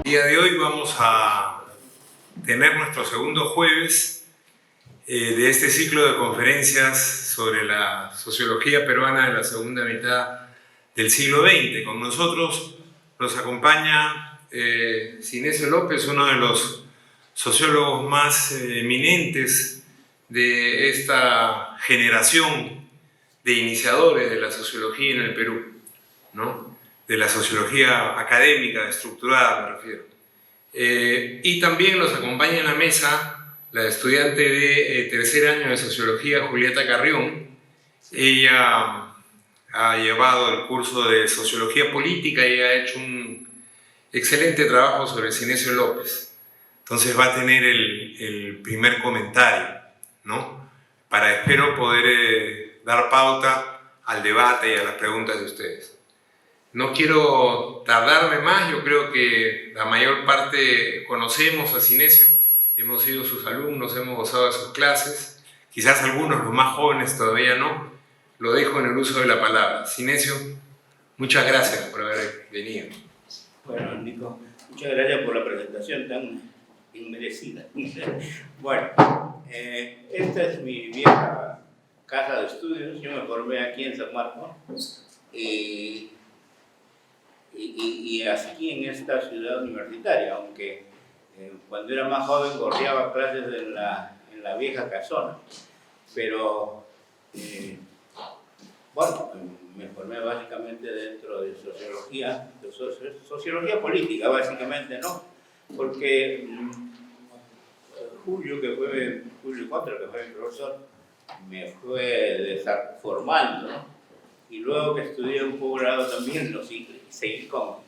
El día de hoy vamos a tener nuestro segundo jueves de este ciclo de conferencias sobre la sociología peruana de la segunda mitad del siglo XX. Con nosotros nos acompaña Sinesio López, uno de los sociólogos más eminentes de esta generación de iniciadores de la sociología en el Perú, ¿no? De la sociología académica, estructurada me refiero. Y también nos acompaña en la mesa la estudiante de tercer año de sociología, Julieta Carrión. Ella ha llevado el curso de sociología política y ha hecho un excelente trabajo sobre Sinesio López. Entonces va a tener el primer comentario, ¿no? Espero poder dar pauta al debate y a las preguntas de ustedes. No quiero tardarme más, yo creo que la mayor parte conocemos a Sinesio, hemos sido sus alumnos, hemos gozado de sus clases, quizás algunos, los más jóvenes, todavía no. Lo dejo en el uso de la palabra. Sinesio, muchas gracias por haber venido. Bueno, Nico, muchas gracias por la presentación tan inmerecida. Bueno, esta es mi vieja casa de estudios. Yo me formé aquí en San Marcos y aquí en esta ciudad universitaria, aunque cuando era más joven gorreaba clases en la vieja casona. Pero bueno, me formé básicamente dentro de sociología política, básicamente, ¿no? Porque Julio 4, que fue mi profesor, me fue formando, ¿no? Y luego que estudié un posgrado también seguí con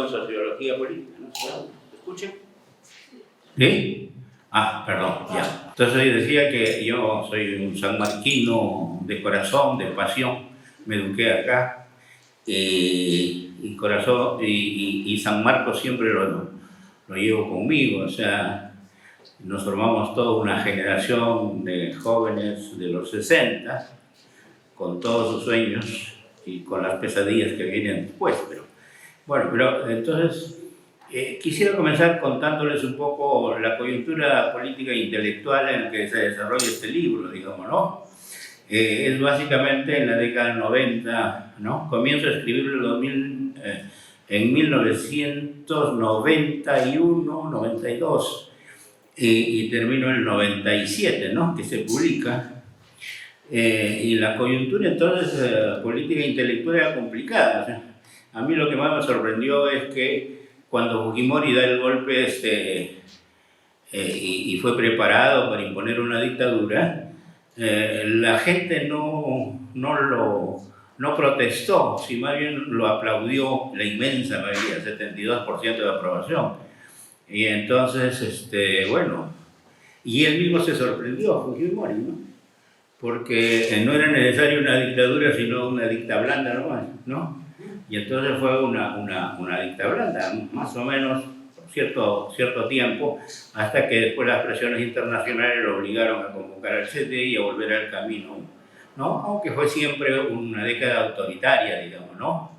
sociología política, ¿no? ¿Me escuchan? ¿Sí? Perdón, ya. Entonces decía que yo soy un sanmarquino de corazón, de pasión, me eduqué acá, y corazón, y San Marcos siempre lo llevo conmigo, o sea, nos formamos toda una generación de jóvenes de los 60, con todos sus sueños y con las pesadillas que vienen después. Pero entonces quisiera comenzar contándoles un poco la coyuntura política e intelectual en la que se desarrolla este libro, digamos, ¿no? Es básicamente en la década del 90, ¿no? Comienzo a escribirlo en 1991, 92, y termino en el 97, ¿no? Que se publica. Y la coyuntura entonces política e intelectual era complicada. O sea, a mí lo que más me sorprendió es que cuando Fujimori da el golpe y fue preparado para imponer una dictadura, la gente no protestó, sino más bien lo aplaudió la inmensa mayoría, 72% de aprobación. Y entonces, bueno, y él mismo se sorprendió, Fujimori, ¿no? Porque no era necesaria una dictadura, sino una dicta blanda nomás, ¿no? Y entonces fue una dicta blanda, más o menos cierto tiempo, hasta que después las presiones internacionales lo obligaron a convocar al CTI y a volver al camino, ¿no? Aunque fue siempre una década autoritaria, digamos, ¿no?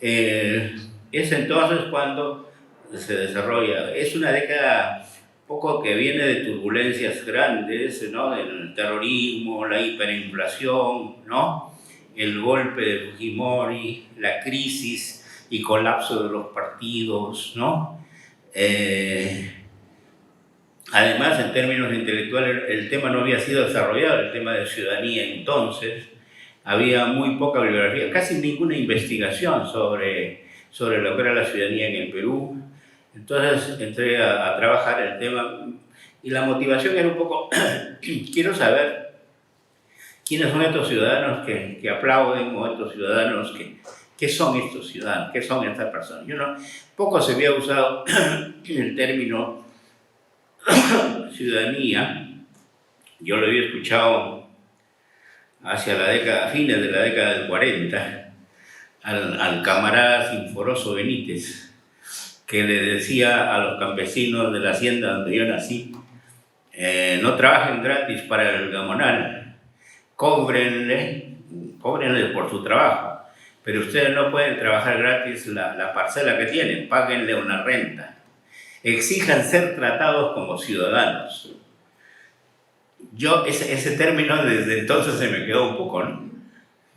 Es entonces cuando se desarrolla, es una década poco que viene de turbulencias grandes, ¿no? Del terrorismo, la hiperinflación, ¿no? El golpe de Fujimori, la crisis y colapso de los partidos, ¿no? Además, en términos intelectuales, el tema no había sido desarrollado, el tema de ciudadanía entonces. Había muy poca bibliografía, casi ninguna investigación sobre lo que era la ciudadanía en el Perú. Entonces entré a trabajar el tema y la motivación era un poco, quiero saber quiénes son estos ciudadanos que aplauden o estos ciudadanos ¿qué son estos ciudadanos? ¿Qué son estas personas? Poco se había usado el término ciudadanía. Yo lo había escuchado hacia fines de la década del 40, al camarada Sinforoso Benítez, que le decía a los campesinos de la hacienda donde yo nací, no trabajen gratis para el gamonal, cóbrenle por su trabajo. pero ustedes no pueden trabajar gratis la parcela que tienen, páguenle una renta. Exijan ser tratados como ciudadanos. Yo, ese término desde entonces se me quedó un poco, ¿no?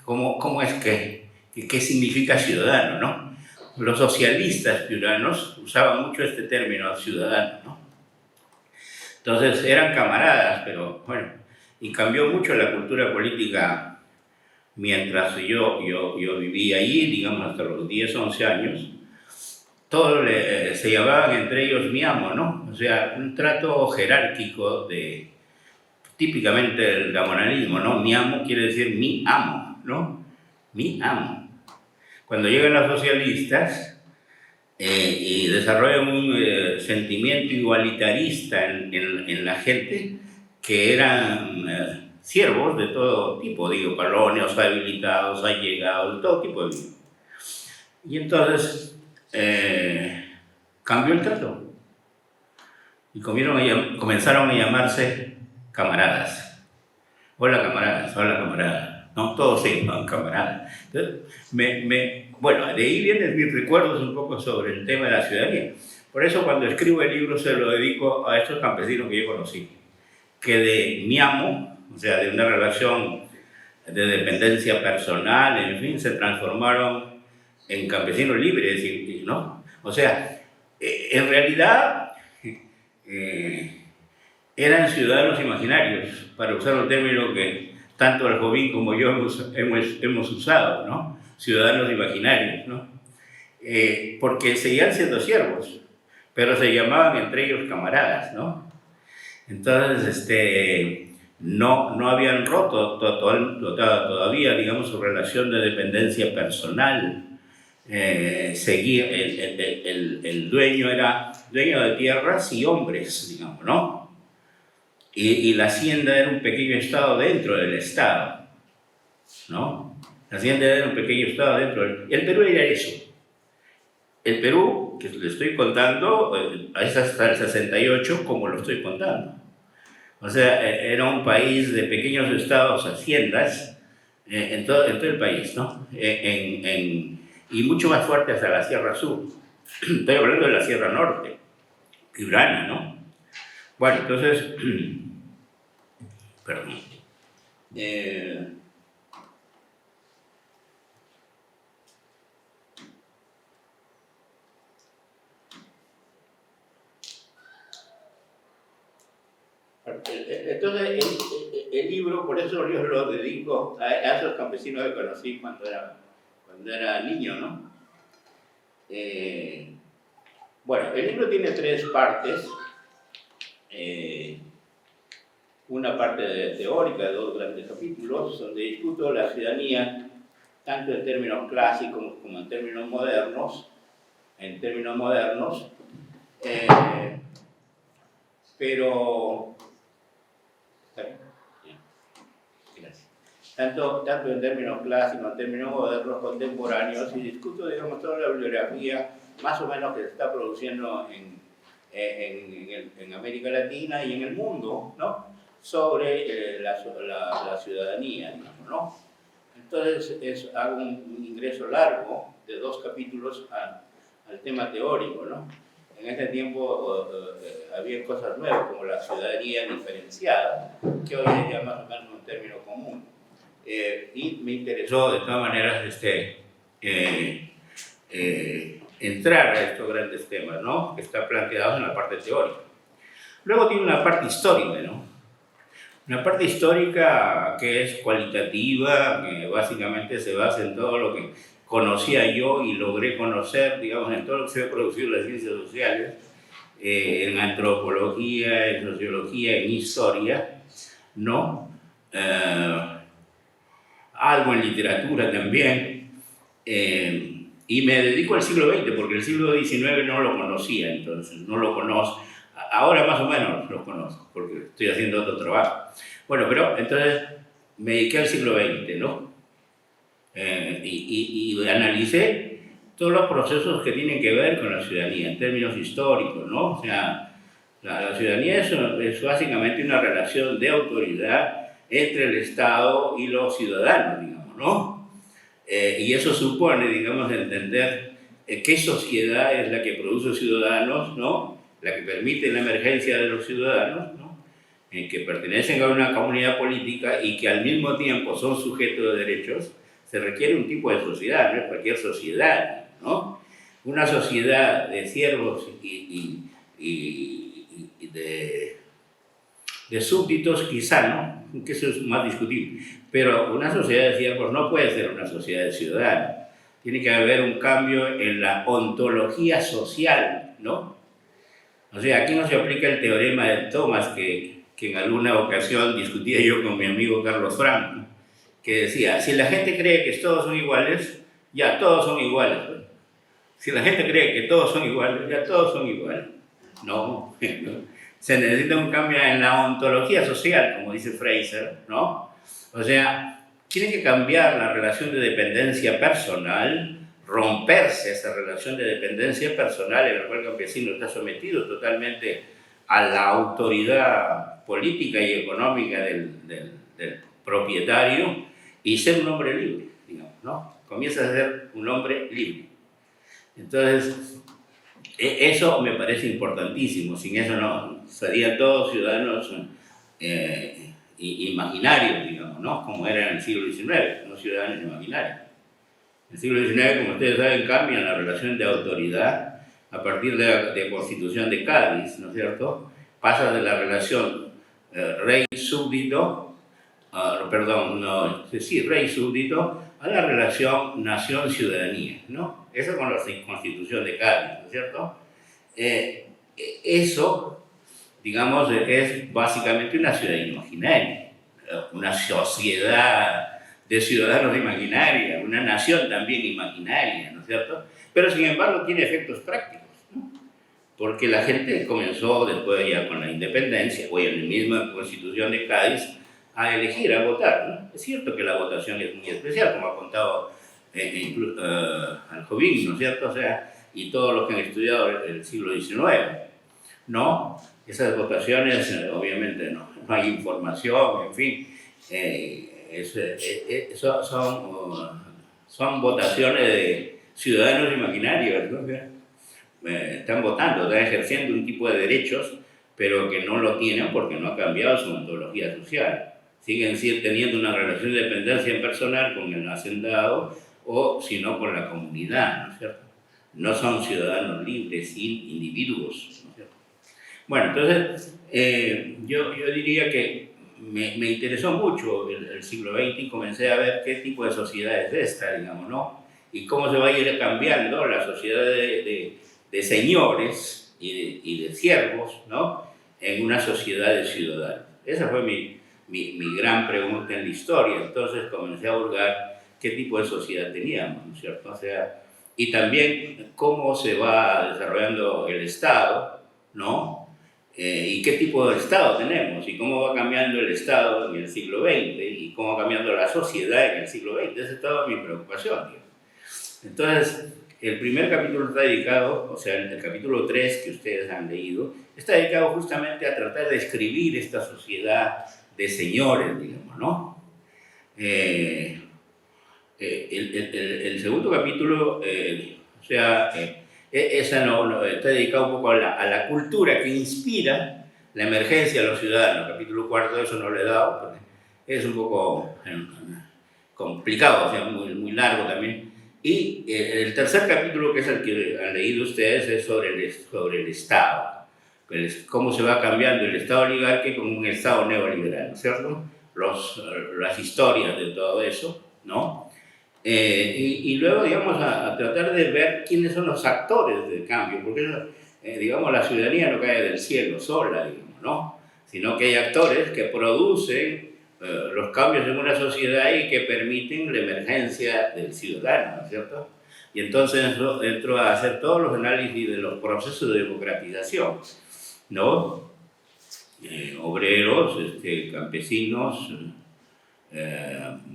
¿Cómo es qué significa ciudadano, no? Los socialistas piuranos usaban mucho este término, ciudadano, ¿no? Entonces eran camaradas, pero bueno, y cambió mucho la cultura política mientras yo vivía allí, digamos hasta los 10, 11 años. Todos se llamaban entre ellos mi amo, ¿no? O sea, un trato jerárquico típicamente del gamonanismo, ¿no? Mi amo quiere decir mi amo, ¿no? Mi amo. Cuando llegan los socialistas y desarrollan un sentimiento igualitarista en la gente, que eran siervos de todo tipo, digo, colonios, habilitados, allegados, de todo tipo de vida. Y entonces cambió el trato y comenzaron a llamarse camaradas. Hola camaradas, hola camaradas. No, todos se llaman camaradas. Entonces, bueno, de ahí vienen mis recuerdos un poco sobre el tema de la ciudadanía. Por eso cuando escribo el libro se lo dedico a estos campesinos que yo conocí, que de mi amo, o sea, de una relación de dependencia personal, en fin, se transformaron en campesinos libres, ¿no? O sea, en realidad eran ciudadanos imaginarios, para usar un término que tanto el Jovín como yo hemos usado, ¿no? Ciudadanos imaginarios, ¿no? Porque seguían siendo siervos, pero se llamaban entre ellos camaradas, ¿no? Entonces, no habían roto todavía, digamos, su relación de dependencia personal. Seguía, el dueño era dueño de tierras y hombres, digamos, ¿no? Y la hacienda era un pequeño estado dentro del estado, ¿no? La hacienda era un pequeño estado dentro del... El Perú era eso. El Perú, que le estoy contando, es hasta el 68 como lo estoy contando. O sea, era un país de pequeños estados, haciendas, en todo el país, ¿no? Y mucho más fuerte hasta la Sierra Sur. Estoy hablando de la Sierra Norte, Piurana, ¿no? Bueno, entonces... Perdón. Entonces, el libro, por eso yo lo dedico a esos campesinos que conocí cuando era niño, ¿no? Bueno, el libro tiene 3 partes. Una parte teórica de 2 grandes capítulos, donde discuto la ciudadanía, tanto en términos clásicos como en términos modernos, pero gracias. Tanto en términos clásicos, en términos modernos, contemporáneos, y discuto, digamos, toda la bibliografía más o menos que se está produciendo en América Latina y en el mundo, ¿no? Sobre la ciudadanía, digamos, ¿no? Entonces hago un ingreso largo de 2 capítulos al tema teórico, ¿no? En ese tiempo había cosas nuevas como la ciudadanía diferenciada, que hoy es ya más o menos un término común. Y me interesó de todas maneras entrar a estos grandes temas, ¿no? Que están planteados en la parte teórica. Luego tiene una parte histórica, ¿no? Una parte histórica que es cualitativa, que básicamente se basa en todo lo que conocía yo y logré conocer, digamos, en todo lo que se ha producido en las ciencias sociales, en antropología, en sociología, en historia, ¿no? Algo en literatura también. Y me dedico al siglo XX, porque el siglo XIX no lo conocía, entonces no lo conozco. Ahora más o menos lo conozco, porque estoy haciendo otro trabajo. Bueno, pero entonces me dediqué al siglo XX, ¿no? Y analicé todos los procesos que tienen que ver con la ciudadanía, en términos históricos, ¿no? O sea, la ciudadanía es básicamente una relación de autoridad entre el Estado y los ciudadanos, digamos, ¿no? y eso supone, digamos, entender qué sociedad es la que produce ciudadanos, ¿no? La que permite la emergencia de los ciudadanos, ¿no? Que pertenecen a una comunidad política y que al mismo tiempo son sujetos de derechos. Se requiere un tipo de sociedad, no es cualquier sociedad, ¿no? Una sociedad de siervos y de súbditos, quizá, ¿no? Que eso es más discutible. Pero una sociedad de siervos no puede ser una sociedad de ciudadanos. Tiene que haber un cambio en la ontología social, ¿no? O sea, aquí no se aplica el teorema de Thomas que en alguna ocasión discutía yo con mi amigo Carlos Franco, que decía, si la gente cree que todos son iguales, ya todos son iguales. Si la gente cree que todos son iguales, ya todos son iguales. No, no. Se necesita un cambio en la ontología social, como dice Fraser, ¿no? O sea, tiene que cambiar la relación de dependencia personal, romperse esa relación de dependencia personal en la cual el campesino está sometido totalmente a la autoridad política y económica del propietario y ser un hombre libre, digamos, ¿no? Comienza a ser un hombre libre. Entonces, eso me parece importantísimo. Sin eso no serían todos ciudadanos imaginarios, digamos, ¿no? Como era en el siglo XIX, no ciudadanos imaginarios. En el siglo XIX, como ustedes saben, cambian la relación de autoridad a partir de la Constitución de Cádiz, ¿no es cierto? Pasa de la relación rey-súbdito, rey-súbdito, a la relación nación-ciudadanía, ¿no? Eso con la Constitución de Cádiz, ¿no es cierto? Eso, digamos, es básicamente una ciudad imaginaria, una sociedad de ciudadanos imaginaria, una nación también imaginaria, ¿no es cierto? Pero sin embargo tiene efectos prácticos, ¿no? Porque la gente comenzó después ya con la independencia, o en la misma Constitución de Cádiz, a elegir, a votar, ¿no? Es cierto que la votación es muy especial, como ha contado Aljovín, ¿no es cierto? O sea, y todos los que han estudiado el siglo XIX, ¿no? Esas votaciones, obviamente, no hay información, en fin, son votaciones de ciudadanos imaginarios, ¿no? Están votando, están ejerciendo un tipo de derechos, pero que no lo tienen porque no ha cambiado su ontología social. Siguen teniendo una relación de dependencia personal con el hacendado o, si no, con la comunidad, ¿no es cierto? No son ciudadanos libres, individuos, ¿no es cierto? Bueno, entonces, yo diría que me interesó mucho el siglo XX y comencé a ver qué tipo de sociedad es esta, digamos, ¿no? Y cómo se va a ir cambiando la sociedad de señores y de siervos, ¿no? En una sociedad de ciudadanos. Esa fue mi gran pregunta en la historia. Entonces comencé a hurgar qué tipo de sociedad teníamos, ¿no es cierto? O sea, y también cómo se va desarrollando el Estado, ¿no? Y qué tipo de Estado tenemos, y cómo va cambiando el Estado en el siglo XX, y cómo va cambiando la sociedad en el siglo XX. Esa es toda mi preocupación, digamos. Entonces, el primer capítulo está dedicado, o sea, el capítulo 3 que ustedes han leído, está dedicado justamente a tratar de escribir esta sociedad de señores, digamos, ¿no? El segundo capítulo, está dedicado un poco a la cultura que inspira la emergencia de los ciudadanos. El capítulo 4 eso no lo he dado, porque es un poco complicado, o sea, muy largo también. Y el tercer capítulo, que es el que han leído ustedes, es sobre el Estado. Cómo se va cambiando el Estado oligárquico con un Estado neoliberal, ¿no es cierto? Las historias de todo eso, ¿no? Y luego, digamos, a tratar de ver quiénes son los actores del cambio, porque, digamos, la ciudadanía no cae del cielo sola, digamos, ¿no? Sino que hay actores que producen los cambios en una sociedad y que permiten la emergencia del ciudadano, ¿no es cierto? Y entonces entro a hacer todos los análisis de los procesos de democratización, ¿no? Obreros, campesinos,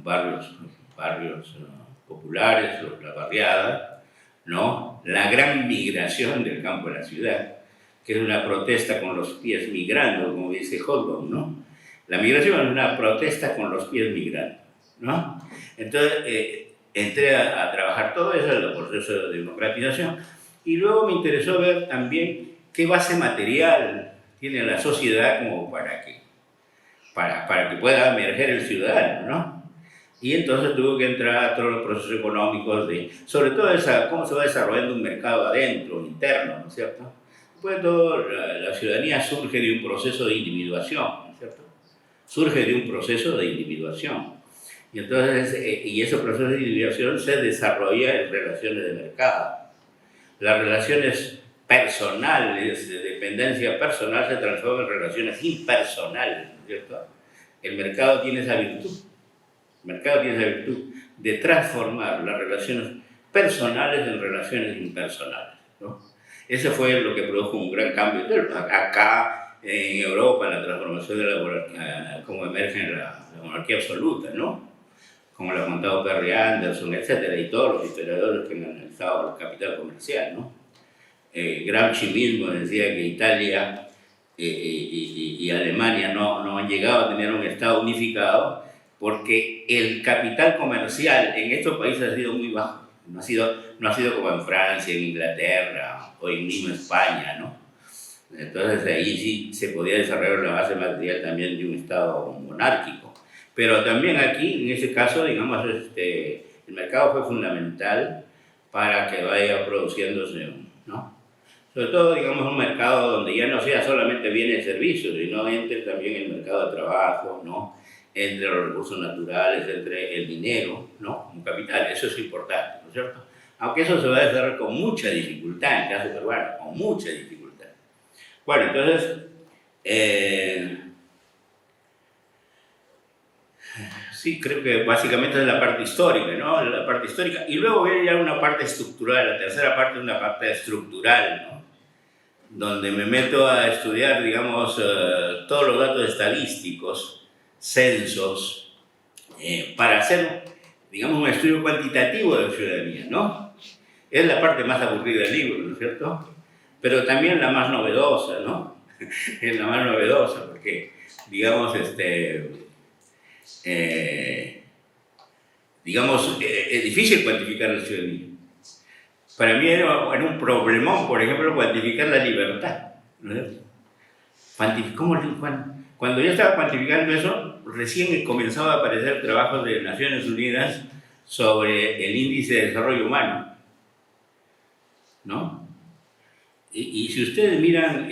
barrios populares, la barriada, ¿no? La gran migración del campo a la ciudad, que es una protesta con los pies migrando, como dice Hobsbawm, ¿no? La migración es una protesta con los pies migrando, ¿no? Entonces, entré a trabajar todo eso, el proceso de democratización, y luego me interesó ver también qué base material tiene la sociedad como para que pueda emerger el ciudadano, ¿no? Y entonces tuve que entrar a todos los procesos económicos, sobre todo cómo se va desarrollando un mercado adentro, interno, ¿no es cierto? Pues la ciudadanía surge de un proceso de individuación, ¿no es cierto? Surge de un proceso de individuación. Y entonces, y ese proceso de individuación se desarrolla en relaciones de mercado. Las relaciones personales, de dependencia personal, se transforman en relaciones impersonales, ¿no es cierto? El mercado tiene esa virtud. El mercado tiene esa virtud de transformar las relaciones personales en relaciones impersonales, ¿no? Ese fue lo que produjo un gran cambio. Acá, en Europa, la transformación de la monarquía, como emerge la monarquía absoluta, ¿no? Como lo ha contado Perry Anderson, etcétera, y todos los historiadores que han analizado el capital comercial, ¿no? Gramsci mismo decía que Italia y Alemania no han llegado a tener un Estado unificado porque el capital comercial en estos países ha sido muy bajo. No ha sido como en Francia, en Inglaterra o en mismo España, ¿no? Entonces ahí sí se podía desarrollar la base material también de un Estado monárquico. Pero también aquí, en ese caso, digamos, el mercado fue fundamental para que vaya produciéndose, ¿no? Sobre todo, digamos, un mercado donde ya no sea solamente bienes y servicios, sino entre también el mercado de trabajo, ¿no? Entre los recursos naturales, entre el dinero, ¿no? Un capital, eso es importante, ¿no es cierto? Aunque eso se va a desarrollar con mucha dificultad en el caso peruano, con mucha dificultad. Bueno, entonces, sí, creo que básicamente es la parte histórica, ¿no? La parte histórica. Y luego viene ya una parte estructural, la tercera parte es una parte estructural, ¿no? Donde me meto a estudiar, digamos, todos los datos estadísticos, censos, para hacer, digamos, un estudio cuantitativo de la ciudadanía, ¿no? Es la parte más aburrida del libro, ¿no es cierto? Pero también la más novedosa, ¿no? Es la más novedosa porque, digamos, es difícil cuantificar la ciudadanía. Para mí era un problemón, por ejemplo, cuantificar la libertad, ¿no es cierto? Cuando yo estaba cuantificando eso, recién comenzaba a aparecer trabajos de Naciones Unidas sobre el índice de desarrollo humano, ¿no? Y si ustedes miran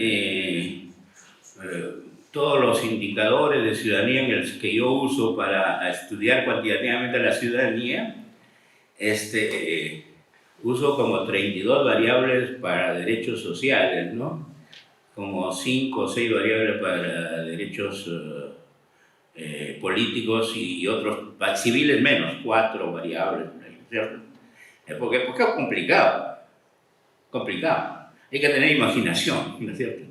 todos los indicadores de ciudadanía que yo uso para estudiar cuantitativamente la ciudadanía, uso como 32 variables para derechos sociales, ¿no? Como 5 o 6 variables para derechos políticos y otros, civiles menos, 4 variables, ¿cierto? Porque es complicado. Hay que tener imaginación, ¿no es cierto?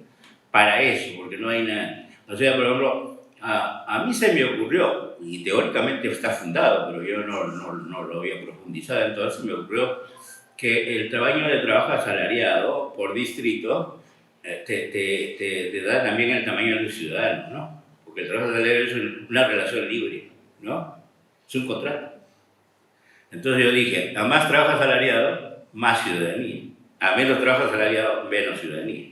Para eso, porque no hay nada. O sea, por ejemplo, a mí se me ocurrió, y teóricamente está fundado, pero yo no lo había profundizado, entonces me ocurrió que el tamaño de trabajo asalariado por distrito te da también el tamaño del ciudadano, ¿no? Porque el trabajo asalariado es una relación libre, ¿no? Es un contrato. Entonces yo dije, a más trabajo asalariado, más ciudadanía. A menos trabajo asalariado, menos ciudadanía.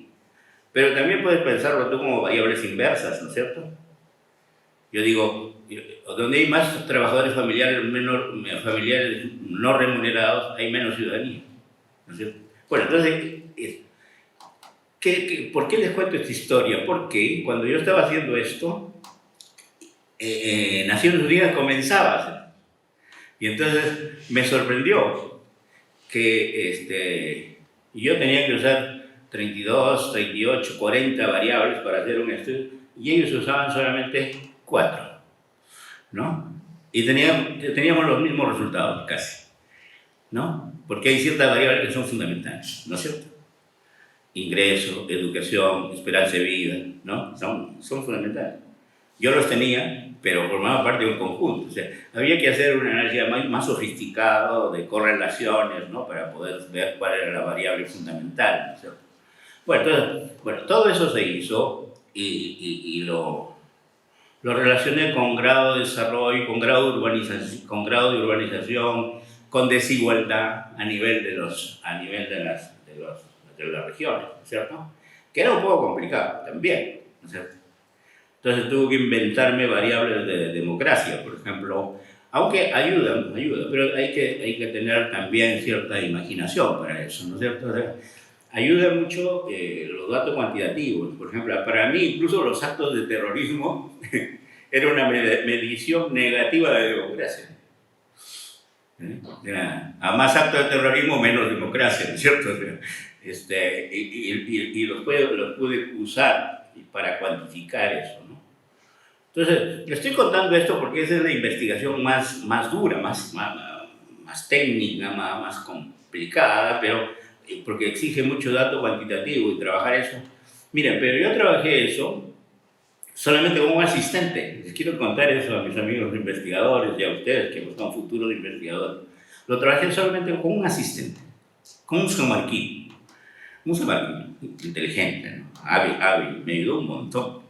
Pero también puedes pensarlo tú como variables inversas, ¿no es cierto? Yo digo, donde hay más trabajadores familiares no remunerados, hay menos ciudadanía, ¿no es cierto? Bueno, entonces, ¿por qué les cuento esta historia? Porque cuando yo estaba haciendo esto, Naciones Unidas comenzaba a hacer. Y entonces me sorprendió que yo tenía que usar 32, 38, 40 variables para hacer un estudio y ellos usaban solamente 4, ¿no? Y teníamos los mismos resultados casi, ¿no? Porque hay ciertas variables que son fundamentales, ¿no es cierto? Ingreso, educación, esperanza de vida, ¿no? Son fundamentales. Yo los tenía, pero formaban parte de un conjunto. O sea, había que hacer un análisis más sofisticado de correlaciones, ¿no? Para poder ver cuál era la variable fundamental, ¿no es cierto? Bueno, entonces, todo eso se hizo y lo relacioné con grado de desarrollo, con grado de urbanización, con desigualdad a nivel de las regiones, ¿no es cierto? Que era un poco complicado también, ¿no es cierto? Entonces tuve que inventarme variables de democracia, por ejemplo, aunque ayudan, pero hay que tener también cierta imaginación para eso, ¿no es cierto? O sea, ayuda mucho los datos cuantitativos. Por ejemplo, para mí incluso los actos de terrorismo era una medición negativa de democracia. A más actos de terrorismo, menos democracia, ¿no es cierto? Y los pude usar para cuantificar eso, ¿no? Entonces, le estoy contando esto porque esa es la investigación más dura, más técnica, más complicada, pero porque exige mucho dato cuantitativo y trabajar eso. Miren, pero yo trabajé eso solamente como un asistente. Les quiero contar eso a mis amigos investigadores y a ustedes que son futuros investigadores. Lo trabajé solamente como un asistente, como un samarquino. Un samarquino inteligente, ¿no? Hábil, me ayudó un montón.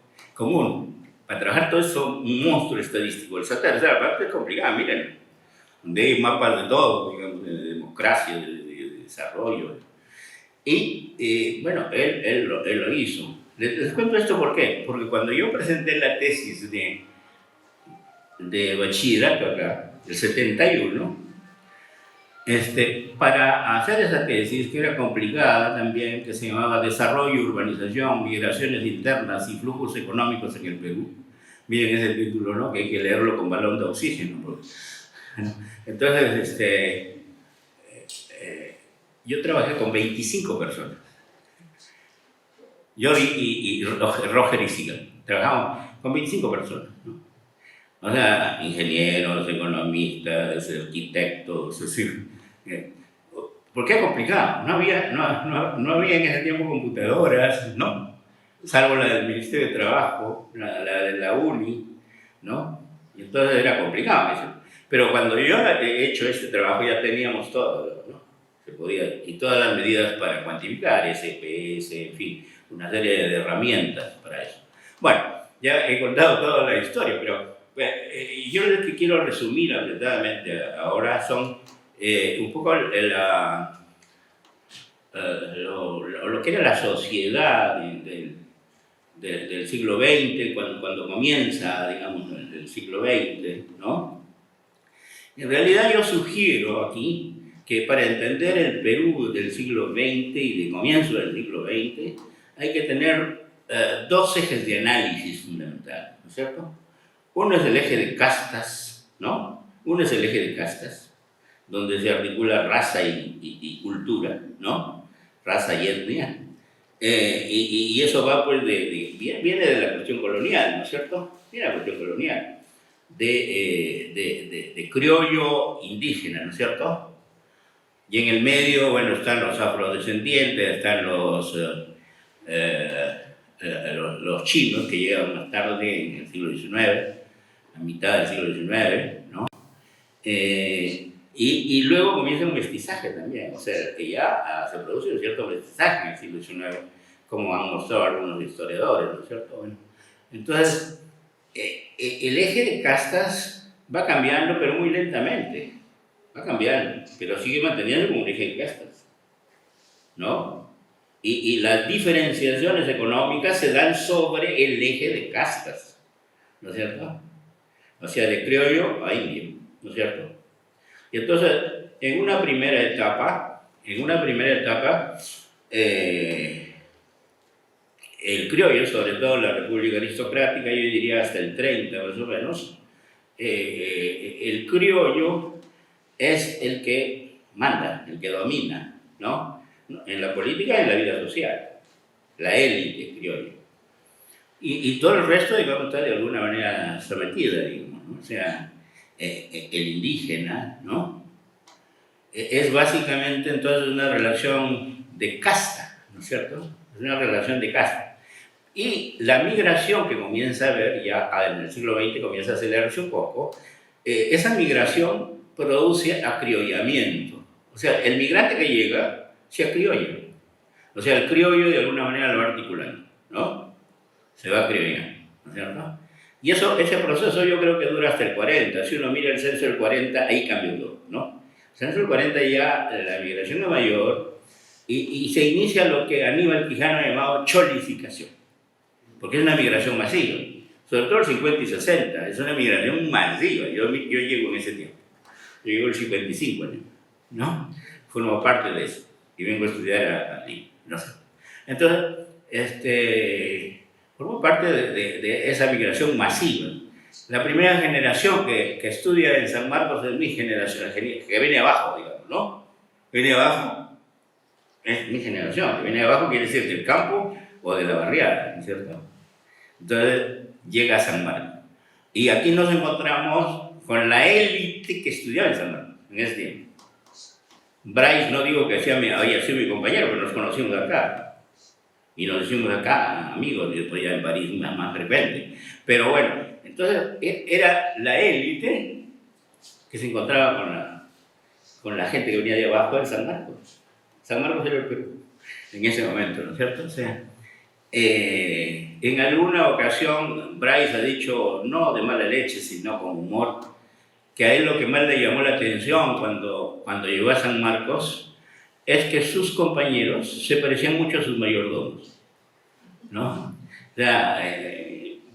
Para trabajar todo eso, un monstruo estadístico. La tercera parte es complicada, miren. Donde hay mapas de todo, digamos, de democracia, de desarrollo. Y bueno, él lo hizo. Les cuento esto ¿por qué? Porque cuando yo presenté la tesis de bachillerato acá, el 71, para hacer esa tesis, que era complicada también, que se llamaba Desarrollo, Urbanización, Migraciones Internas y Flujos Económicos en el Perú. Miren ese título, ¿no? Que hay que leerlo con balón de oxígeno. Porque... Entonces, yo trabajé con 25 personas. Yo y Roger y Sigal. Trabajamos con 25 personas, ¿no? O sea, ingenieros, economistas, arquitectos, es decir, ¿por qué complicado? No había en ese tiempo computadoras, ¿no? Salvo la del Ministerio de Trabajo, la de la UNI, ¿no? Y entonces era complicado eso. Pero cuando yo he hecho este trabajo ya teníamos todo, ¿no? Se podía, y todas las medidas para cuantificar, SPS, en fin, una serie de herramientas para eso. Bueno, ya he contado toda la historia, pero yo lo que quiero resumir apretadamente ahora son un poco lo que era la sociedad del siglo XX, cuando comienza, digamos, el siglo XX, ¿no? En realidad yo sugiero aquí que para entender el Perú del siglo XX y de comienzo del siglo XX hay que tener dos ejes de análisis fundamentales, ¿no es cierto? Uno es el eje de castas, ¿no? Uno es el eje de castas, donde se articula raza y cultura, ¿no? Raza y etnia. Y eso va, pues, viene de la cuestión colonial, ¿no es cierto? Viene de la cuestión colonial, de criollo indígena, ¿no es cierto? Y en el medio, bueno, están los afrodescendientes, están los chinos que llegan más tarde en el siglo XIX, a mitad del siglo XIX, ¿no? Y luego comienza un mestizaje también, o sea, que ya se produce un cierto mestizaje en el siglo XIX, como han mostrado algunos historiadores, ¿no es cierto? Bueno, entonces, el eje de castas va cambiando, pero muy lentamente, va cambiando, pero sigue manteniendo como un eje de castas, ¿no? Y las diferenciaciones económicas se dan sobre el eje de castas, ¿no es cierto? O sea, de criollo a indio, ¿no es cierto? Y entonces, en una primera etapa, el criollo, sobre todo la República Aristocrática, yo diría hasta el 30 más o menos, el criollo es el que manda, el que domina, ¿no? En la política y en la vida social, la élite criolla. Y todo el resto, digamos, está de alguna manera sometida, digamos, ¿no? O sea, el indígena, ¿no? Es básicamente entonces una relación de casta, ¿no es cierto? Es una relación de casta. Y la migración que comienza a haber, ya en el siglo XX comienza a acelerarse un poco, esa migración produce acriollamiento. O sea, el migrante que llega se acriolla. O sea, el criollo de alguna manera lo va articulando, ¿no? Se va criollando, ¿no es cierto? Y ese proceso yo creo que dura hasta el 40. Si uno mira el censo del 40, ahí cambió todo, ¿no? En el 40 ya la migración es mayor y se inicia lo que Aníbal Quijano ha llamado cholificación, porque es una migración masiva, sobre todo el 50 y 60, es una migración masiva. Yo llego en ese tiempo, yo llego el 55, ¿no? Formo parte de eso y vengo a estudiar allí, no sé. Entonces, formo parte de esa migración masiva. La primera generación que estudia en San Marcos es mi generación, que viene abajo, digamos, ¿no? Viene abajo, es mi generación, que viene abajo quiere decir del campo o de la barriada, ¿no es cierto? Entonces llega a San Marcos. Y aquí nos encontramos con la élite que estudiaba en San Marcos en ese tiempo. Bryce, no digo que había sido mi compañero, pero nos conocimos acá. Y nos hicimos acá amigos, y después ya en París más frecuente. Pero bueno, entonces era la élite que se encontraba con la gente que venía de abajo de San Marcos. San Marcos era el Perú en ese momento, ¿no es cierto? O sea, en alguna ocasión Bryce ha dicho, no de mala leche, sino con humor, que a él lo que más le llamó la atención cuando llegó a San Marcos es que sus compañeros se parecían mucho a sus mayordomos, ¿no? O sea,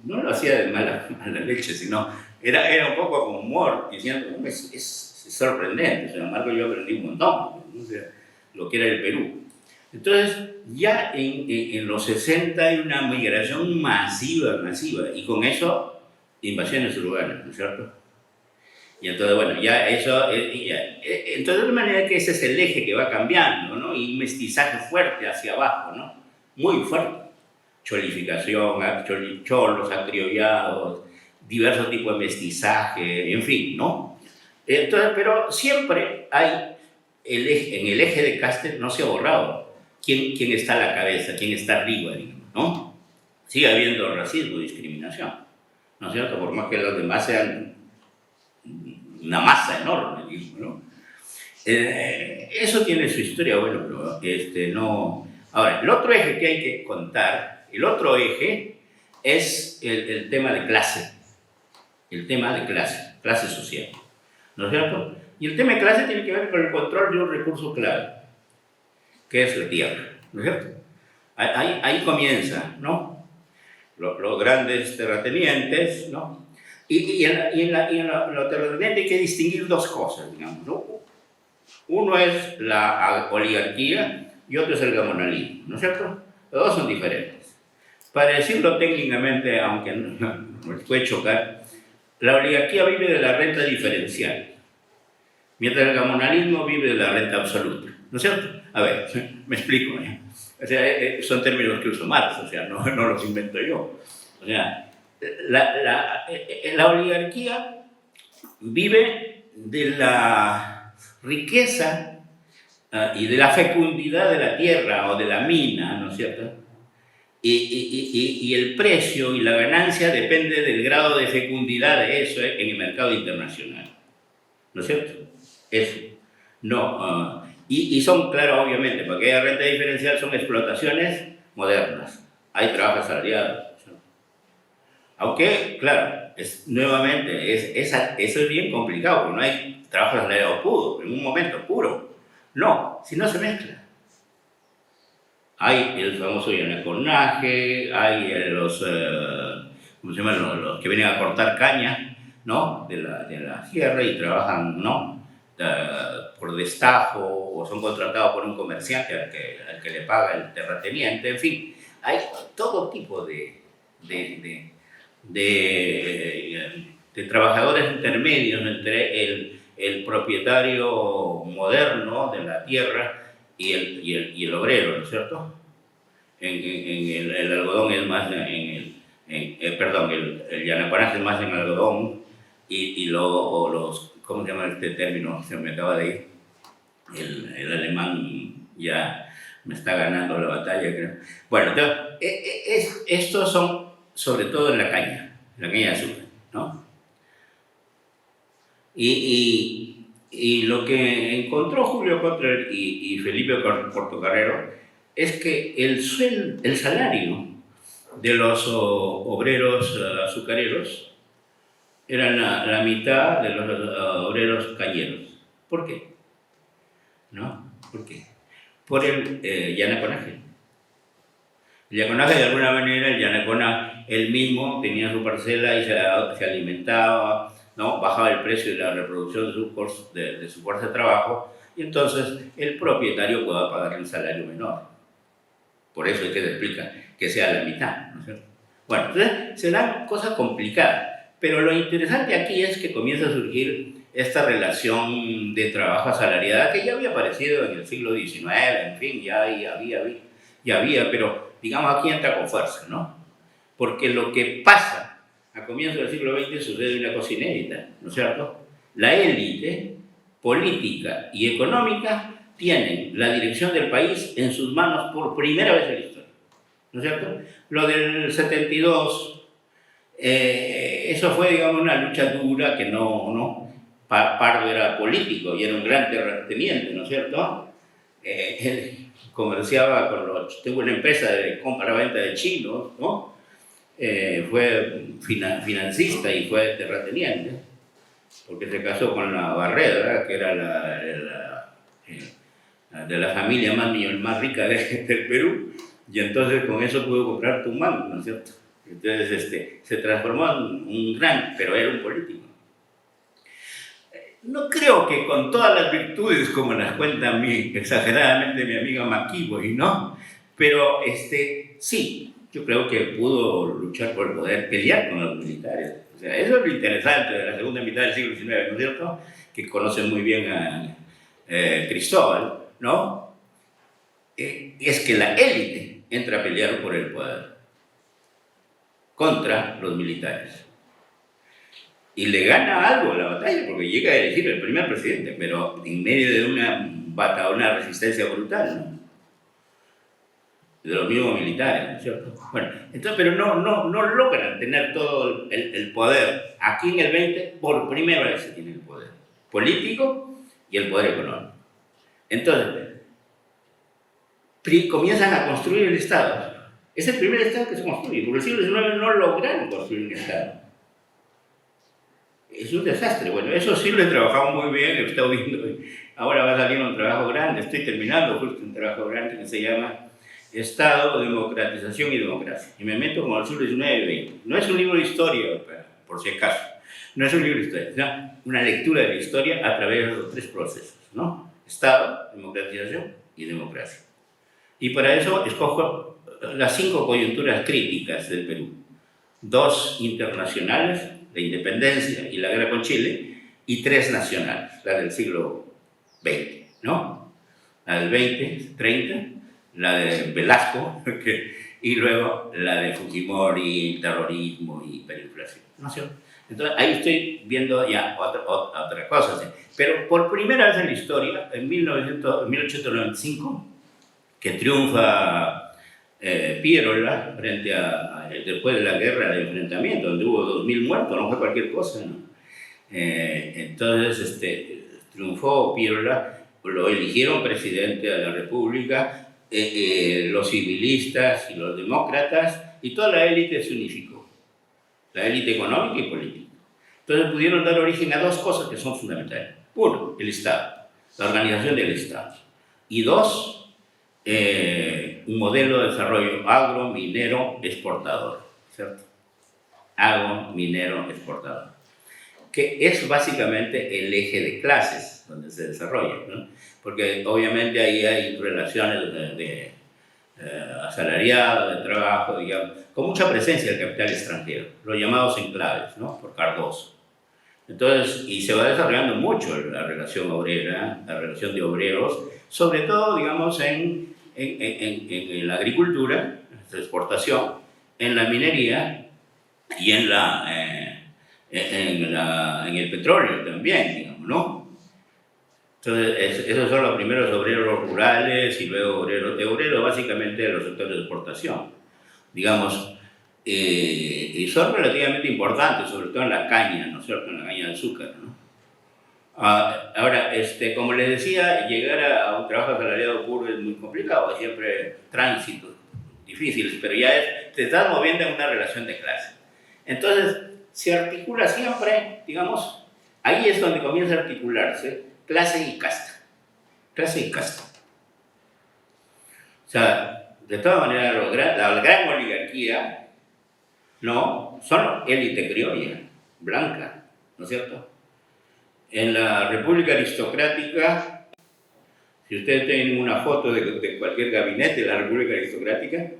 no lo hacía de mala leche, sino era un poco con humor, diciendo, es sorprendente, San Marcos yo aprendí un montón, ¿no? O sea, lo que era el Perú. Entonces, ya en los 60 hay una migración masiva, y con eso, invasiones urbanas, ¿no es cierto? Y entonces, bueno, ya eso, entonces de manera que ese es el eje que va cambiando, ¿no? Y mestizaje fuerte hacia abajo, ¿no? Muy fuerte. Cholificación, cholos, acriollados, diversos tipos de mestizaje, en fin, ¿no? Entonces, pero siempre hay, en el eje de Caster no se ha borrado quién está a la cabeza, quién está arriba, digamos, ¿no? Sigue habiendo racismo y discriminación, ¿no es cierto? Por más que los demás sean una masa enorme, ¿no? Eso tiene su historia, bueno, pero no... Ahora, el otro eje que hay que contar, el otro eje es el tema de clase, clase social, ¿no es cierto? Y el tema de clase tiene que ver con el control de un recurso clave, que es la tierra, ¿no es cierto? Ahí comienza, ¿no? Los grandes terratenientes, ¿no? Y en lo terrateniente hay que distinguir dos cosas, digamos, ¿no? Uno es la oligarquía y otro es el gamonalismo, ¿no es cierto? Los dos son diferentes. Para decirlo técnicamente, aunque nos puede chocar, la oligarquía vive de la renta diferencial, mientras el gamonalismo vive de la renta absoluta, ¿no es cierto? A ver, me explico, ¿eh? O sea, son términos que uso Marx, o sea, no los invento yo. O sea, la oligarquía vive de la riqueza y de la fecundidad de la tierra o de la mina, ¿no es cierto? Y el precio y la ganancia depende del grado de fecundidad de eso en el mercado internacional, ¿no es cierto? Eso. No, y son, claro, obviamente, porque hay renta diferencial, son explotaciones modernas, hay trabajo asalariado. Aunque, claro, nuevamente, eso es bien complicado, porque no hay trabajo asalariado puro, en un momento puro. No, si no se mezcla. Hay el famoso llanacornaje, hay ¿cómo se llaman? Los que vienen a cortar caña, ¿no? De la sierra y trabajan, ¿no? Por destajo o son contratados por un comerciante al que le paga el terrateniente, en fin. Hay todo tipo de trabajadores intermedios entre el propietario moderno de la tierra y el obrero, ¿no es cierto? El algodón es más el llanaconaje es más en algodón y los, ¿cómo se llama este término? Se me acaba de ir. El alemán ya me está ganando la batalla, creo. Bueno, entonces, estos son sobre todo en la caña de azúcar, ¿no? Y lo que encontró Julio Kotler y Felipe Portocarrero es que el salario de los obreros azucareros era la mitad de los obreros cañeros. ¿Por qué? ¿no? ¿Por qué? Por el yanaconaje. El yanaconaje, de alguna manera, el yanacona, él mismo tenía su parcela y se alimentaba, ¿no? Bajaba el precio de la reproducción de su fuerza de trabajo, y entonces el propietario pueda pagar un salario menor. Por eso es que se explica que sea la mitad, ¿no es cierto? Bueno, entonces se dan cosas complicadas, pero lo interesante aquí es que comienza a surgir esta relación de trabajo asalariada que ya había aparecido en el siglo XIX, en fin, ya había, pero digamos aquí entra con fuerza, ¿no? Porque lo que pasa a comienzos del siglo XX sucede una cosa inédita, ¿no es cierto? La élite política y económica tienen la dirección del país en sus manos por primera vez en la historia, ¿no es cierto? Lo del 72, eso fue, digamos, una lucha dura que Pardo era político y era un gran terrateniente, ¿no es cierto? Él comerciaba tuvo una empresa de compra-venta de chinos, ¿no? Fue financista y fue terrateniente, porque se casó con la Barreda, que era de la familia más rica del Perú, y entonces con eso pudo comprar Tumbán, ¿no es cierto? Entonces se transformó en un gran, pero era un político. No creo que con todas las virtudes como las cuenta exageradamente mi amiga McKeevoy, ¿no? Pero sí, yo creo que pudo luchar por el poder, pelear con los militares. O sea, eso es lo interesante de la segunda mitad del siglo XIX, ¿no es cierto? Que conocen muy bien a Cristóbal, ¿no? Es que la élite entra a pelear por el poder contra los militares. Y le gana algo la batalla, porque llega a elegir el primer presidente, pero en medio de una resistencia brutal, ¿no? De los mismos militares, ¿no es cierto? Bueno, entonces, pero no logran tener todo el poder. Aquí en el 20, por primera vez se tiene el poder político y el poder económico. Entonces, comienzan a construir el Estado. Es el primer Estado que se construye, porque el siglo XIX no lograron construir un Estado. Es un desastre. Bueno, eso sí lo he trabajado muy bien, he estado viendo. Ahora va a salir un trabajo grande, estoy terminando justo un trabajo grande que se llama Estado, Democratización y Democracia. Y me meto con el siglo XIX y XX. No es un libro de historia, por si acaso. No es un libro de historia, es una lectura de la historia a través de los tres procesos, ¿no? Estado, democratización y democracia. Y para eso escojo las 5 coyunturas críticas del Perú. 2 internacionales, la independencia y la guerra con Chile, y 3 nacionales, la del siglo XX, ¿no? La del 20, 30, la de Velasco, y luego la de Fujimori, terrorismo y hiperinflación, ¿no es cierto? Entonces ahí estoy viendo ya otra cosa, ¿sí? Pero por primera vez en la historia, en 1895, que triunfa Piérola frente después de la guerra de enfrentamiento, donde hubo 2000 muertos, no fue cualquier cosa, ¿no? Entonces triunfó Piérola, lo eligieron presidente de la República, los civilistas y los demócratas, y toda la élite se unificó, la élite económica y política. Entonces pudieron dar origen a 2 cosas que son fundamentales. 1, el Estado, la organización del Estado. Y 2, un modelo de desarrollo agro-minero exportador, ¿cierto? Agro-minero exportador, que es básicamente el eje de clases donde se desarrolla, ¿no? Porque obviamente ahí hay relaciones de asalariado, de trabajo, digamos, con mucha presencia del capital extranjero, los llamados enclaves, ¿no? Por Cardoso. Entonces, y se va desarrollando mucho la relación obrera, la relación de obreros, sobre todo, digamos, en la agricultura, la exportación, en la minería y en el petróleo también, digamos, ¿no? Entonces, esos son los primeros obreros rurales y luego obreros básicamente de los sectores de exportación, digamos, y son relativamente importantes, sobre todo en la caña, ¿no es cierto?, en la caña de azúcar, ¿no? Ahora, como les decía, llegar a un trabajo asalariado puro es muy complicado, hay siempre tránsitos difíciles, pero ya te estás moviendo en una relación de clase. Entonces, se articula siempre, digamos, ahí es donde comienza a articularse clase y casta. clase y casta. O sea, de todas maneras, la gran oligarquía, ¿no? Son élite criolla, blanca, ¿no es cierto? En la República Aristocrática, si ustedes tienen una foto de cualquier gabinete de la República Aristocrática,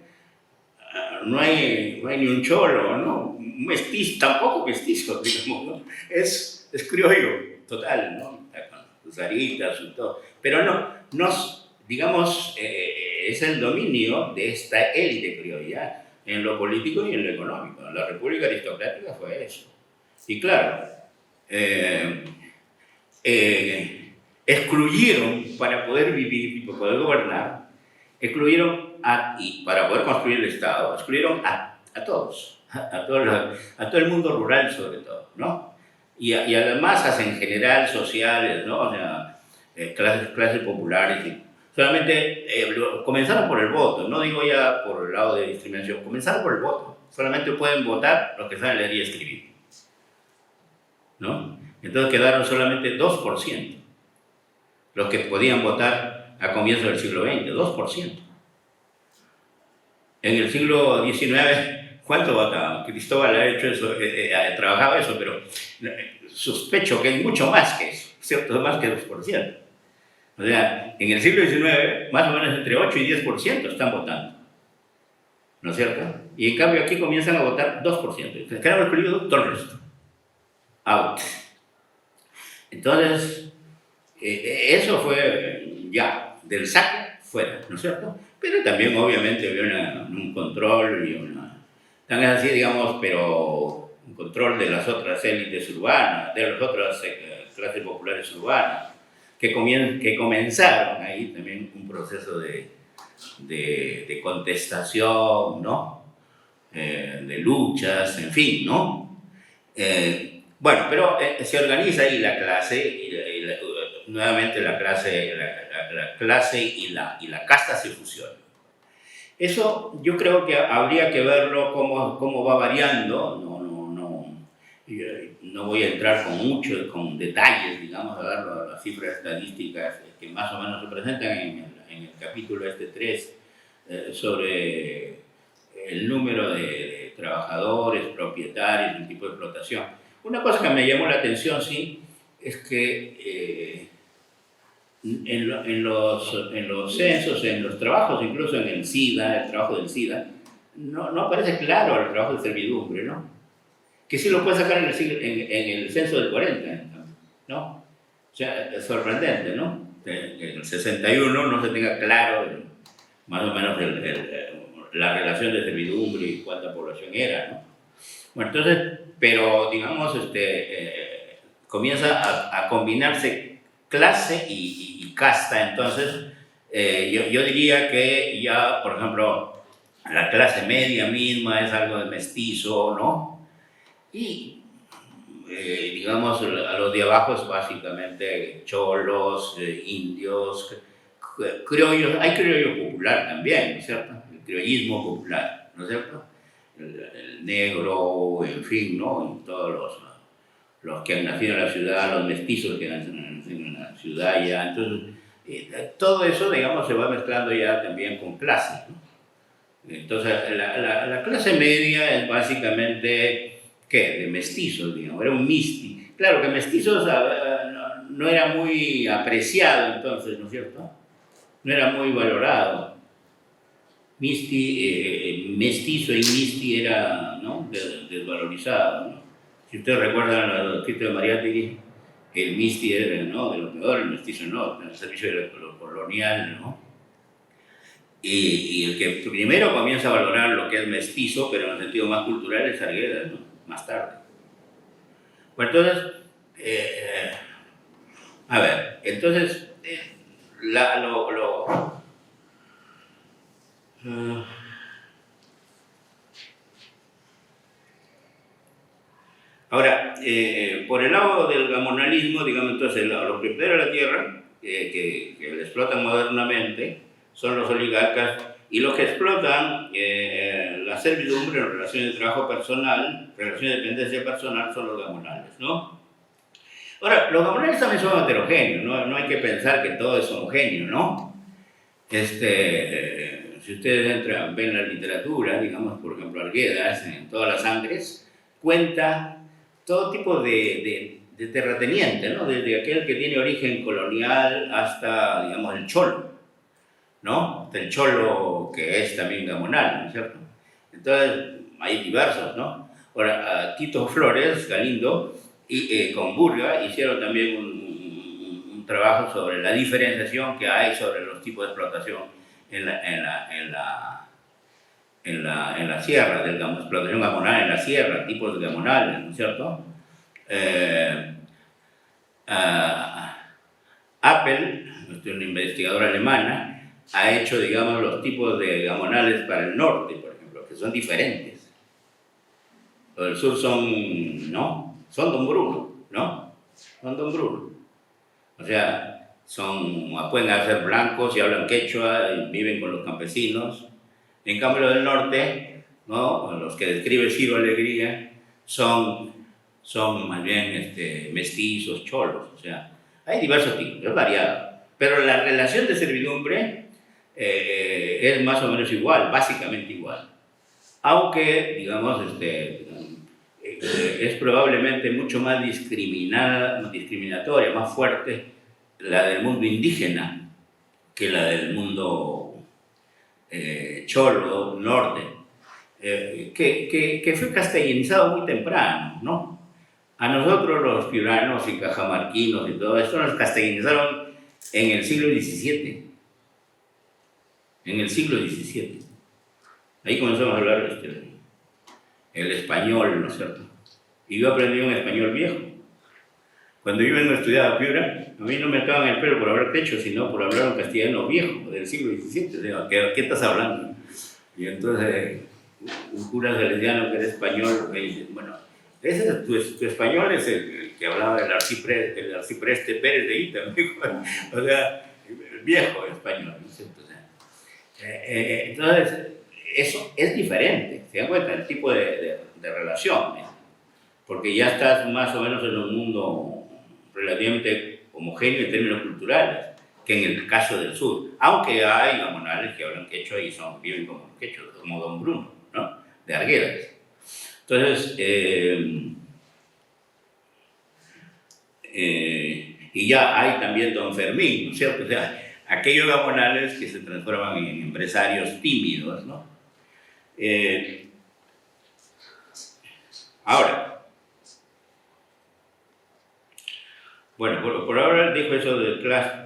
no hay ni un cholo, ¿no? Un mestizo, tampoco mestizo, digamos, ¿no? Es criollo, total, ¿no? Con sus aritas y todo. Pero no digamos, es el dominio de esta élite criolla en lo político y en lo económico. La República Aristocrática fue eso. Y claro, excluyeron para poder vivir y para poder gobernar, excluyeron y para poder construir el Estado, excluyeron a todos, a todo el mundo rural sobre todo, ¿no? Y a las masas en general, sociales, ¿no? O sea, clases populares. Solamente comenzaron por el voto, no digo ya por el lado de discriminación, comenzaron por el voto. Solamente pueden votar los que saben leer y escribir, ¿no? Entonces quedaron solamente 2%, los que podían votar a comienzos del siglo XX, 2%. En el siglo XIX, ¿cuánto votaban? Cristóbal ha hecho eso, trabajaba eso, pero sospecho que es mucho más que eso, ¿cierto? Más que 2%. O sea, en el siglo XIX, más o menos entre 8 y 10% están votando, ¿no es cierto? Y en cambio aquí comienzan a votar 2%. Quedaron excluidos todo el resto. Out. Entonces, eso fue ya, del saco fuera, ¿no es cierto? Pero también obviamente había un control y también así, digamos, pero un control de las otras élites urbanas, de las otras clases populares urbanas, que comenzaron ahí también un proceso de contestación, ¿no? De luchas, en fin, ¿no? Bueno, pero se organiza ahí la clase, nuevamente la clase y la casta se fusionan. Eso yo creo que habría que verlo cómo va variando. No voy a entrar con detalles, digamos, a dar las cifras estadísticas que más o menos se presentan en el capítulo 3 sobre el número de trabajadores, propietarios, el tipo de explotación. Una cosa que me llamó la atención, sí, es que en los censos, en los trabajos, incluso en el SIDA, el trabajo del SIDA, no aparece claro el trabajo de servidumbre, ¿no? Que sí lo puede sacar en el censo del 40, ¿no? O sea, es sorprendente, ¿no? En el 61 no se tenga claro más o menos la relación de servidumbre y cuánta población era, ¿no? Bueno, entonces, pero digamos, comienza a combinarse clase y casta. Entonces, yo diría que ya, por ejemplo, la clase media misma es algo de mestizo, ¿no? Y, digamos, a los de abajo es básicamente cholos, indios, criollos. Hay criollo popular también, ¿no es cierto? El criollismo popular, ¿no es cierto? El negro, en fin, ¿no? Y todos los que han nacido en la ciudad, los mestizos que han nacido en la ciudad ya. Entonces, todo eso, digamos, se va mezclando ya también con clase, ¿no? Entonces, la clase media es básicamente, ¿qué? De mestizos, digamos, era un misti. Claro que mestizos no era muy apreciado entonces, ¿no es cierto? No era muy valorado. Mestizo y misti era, ¿no? Desvalorizado, ¿no? Si ustedes recuerdan el escrito de Mariátegui, el misti era, ¿no? De lo peor, el mestizo no, en el servicio de lo colonial, ¿no? Y el que primero comienza a valorar lo que es mestizo, pero en el sentido más cultural, es Arguedas, ¿no? Más tarde. Bueno, entonces, a ver, entonces, ahora, por el lado del gamonalismo, digamos, entonces, los propietarios de la tierra, que la explotan modernamente, son los oligarcas, y los que explotan la servidumbre en relación de trabajo personal, relación de dependencia personal, son los gamonales, ¿no? Ahora, los gamonales también son heterogéneos, no hay que pensar que todo es homogéneo, ¿no? Si ustedes entran, ven la literatura, digamos, por ejemplo, Arguedas, en Todas las Sangres, cuenta todo tipo de terrateniente, ¿no? Desde aquel que tiene origen colonial hasta, digamos, el cholo, ¿no? Hasta el cholo que es también gamonal, ¿no es cierto? Entonces, hay diversos, ¿no? Ahora, Tito Flores, Galindo, y con Burga hicieron también un trabajo sobre la diferenciación que hay sobre los tipos de explotación en la sierra, explotación gamonal en la sierra, tipos de gamonales, ¿no es cierto? Appel, una investigadora alemana, ha hecho, digamos, los tipos de gamonales para el norte, por ejemplo, que son diferentes. Los del sur son, ¿no? Son Don Bruno, ¿no? Son Don Bruno. O sea, pueden ser blancos y hablan quechua y viven con los campesinos. En cambio, los del norte, ¿no? Los que describe Ciro Alegría, son más bien mestizos, cholos. O sea, hay diversos tipos, es variado. Pero la relación de servidumbre es más o menos igual, básicamente igual. Aunque, digamos, es probablemente mucho más discriminatoria, más fuerte la del mundo indígena que la del mundo cholo, norte, que fue castellanizado muy temprano, ¿no? A nosotros los piuranos y cajamarquinos y todo esto nos castellanizaron en el siglo XVII. En el siglo XVII. Ahí comenzamos a hablar el español, ¿no es cierto? Y yo aprendí un español viejo. Cuando yo vengo a estudiar a Piura, a mí no me acaban el pelo por hablar techo, sino por hablar un castellano viejo, del siglo XVII. Digo, ¿qué estás hablando? Y entonces, un cura salesiano que era español me dice, bueno, ese es tu español es el que hablaba el arcipreste Pérez de Ita, o sea, el viejo español, ¿no es cierto? O sea, entonces, eso es diferente, ¿se dan cuenta? El tipo de relación, ¿eh? Porque ya estás más o menos en un mundo relativamente homogéneo en términos culturales, que en el caso del sur, aunque hay gamonales que hablan quechua y viven como quechua, como Don Bruno, ¿no? De Arguedas. Entonces, y ya hay también Don Fermín, ¿no es cierto? O sea, aquellos gamonales que se transforman en empresarios tímidos, ¿no? Ahora, bueno, por ahora dijo eso de las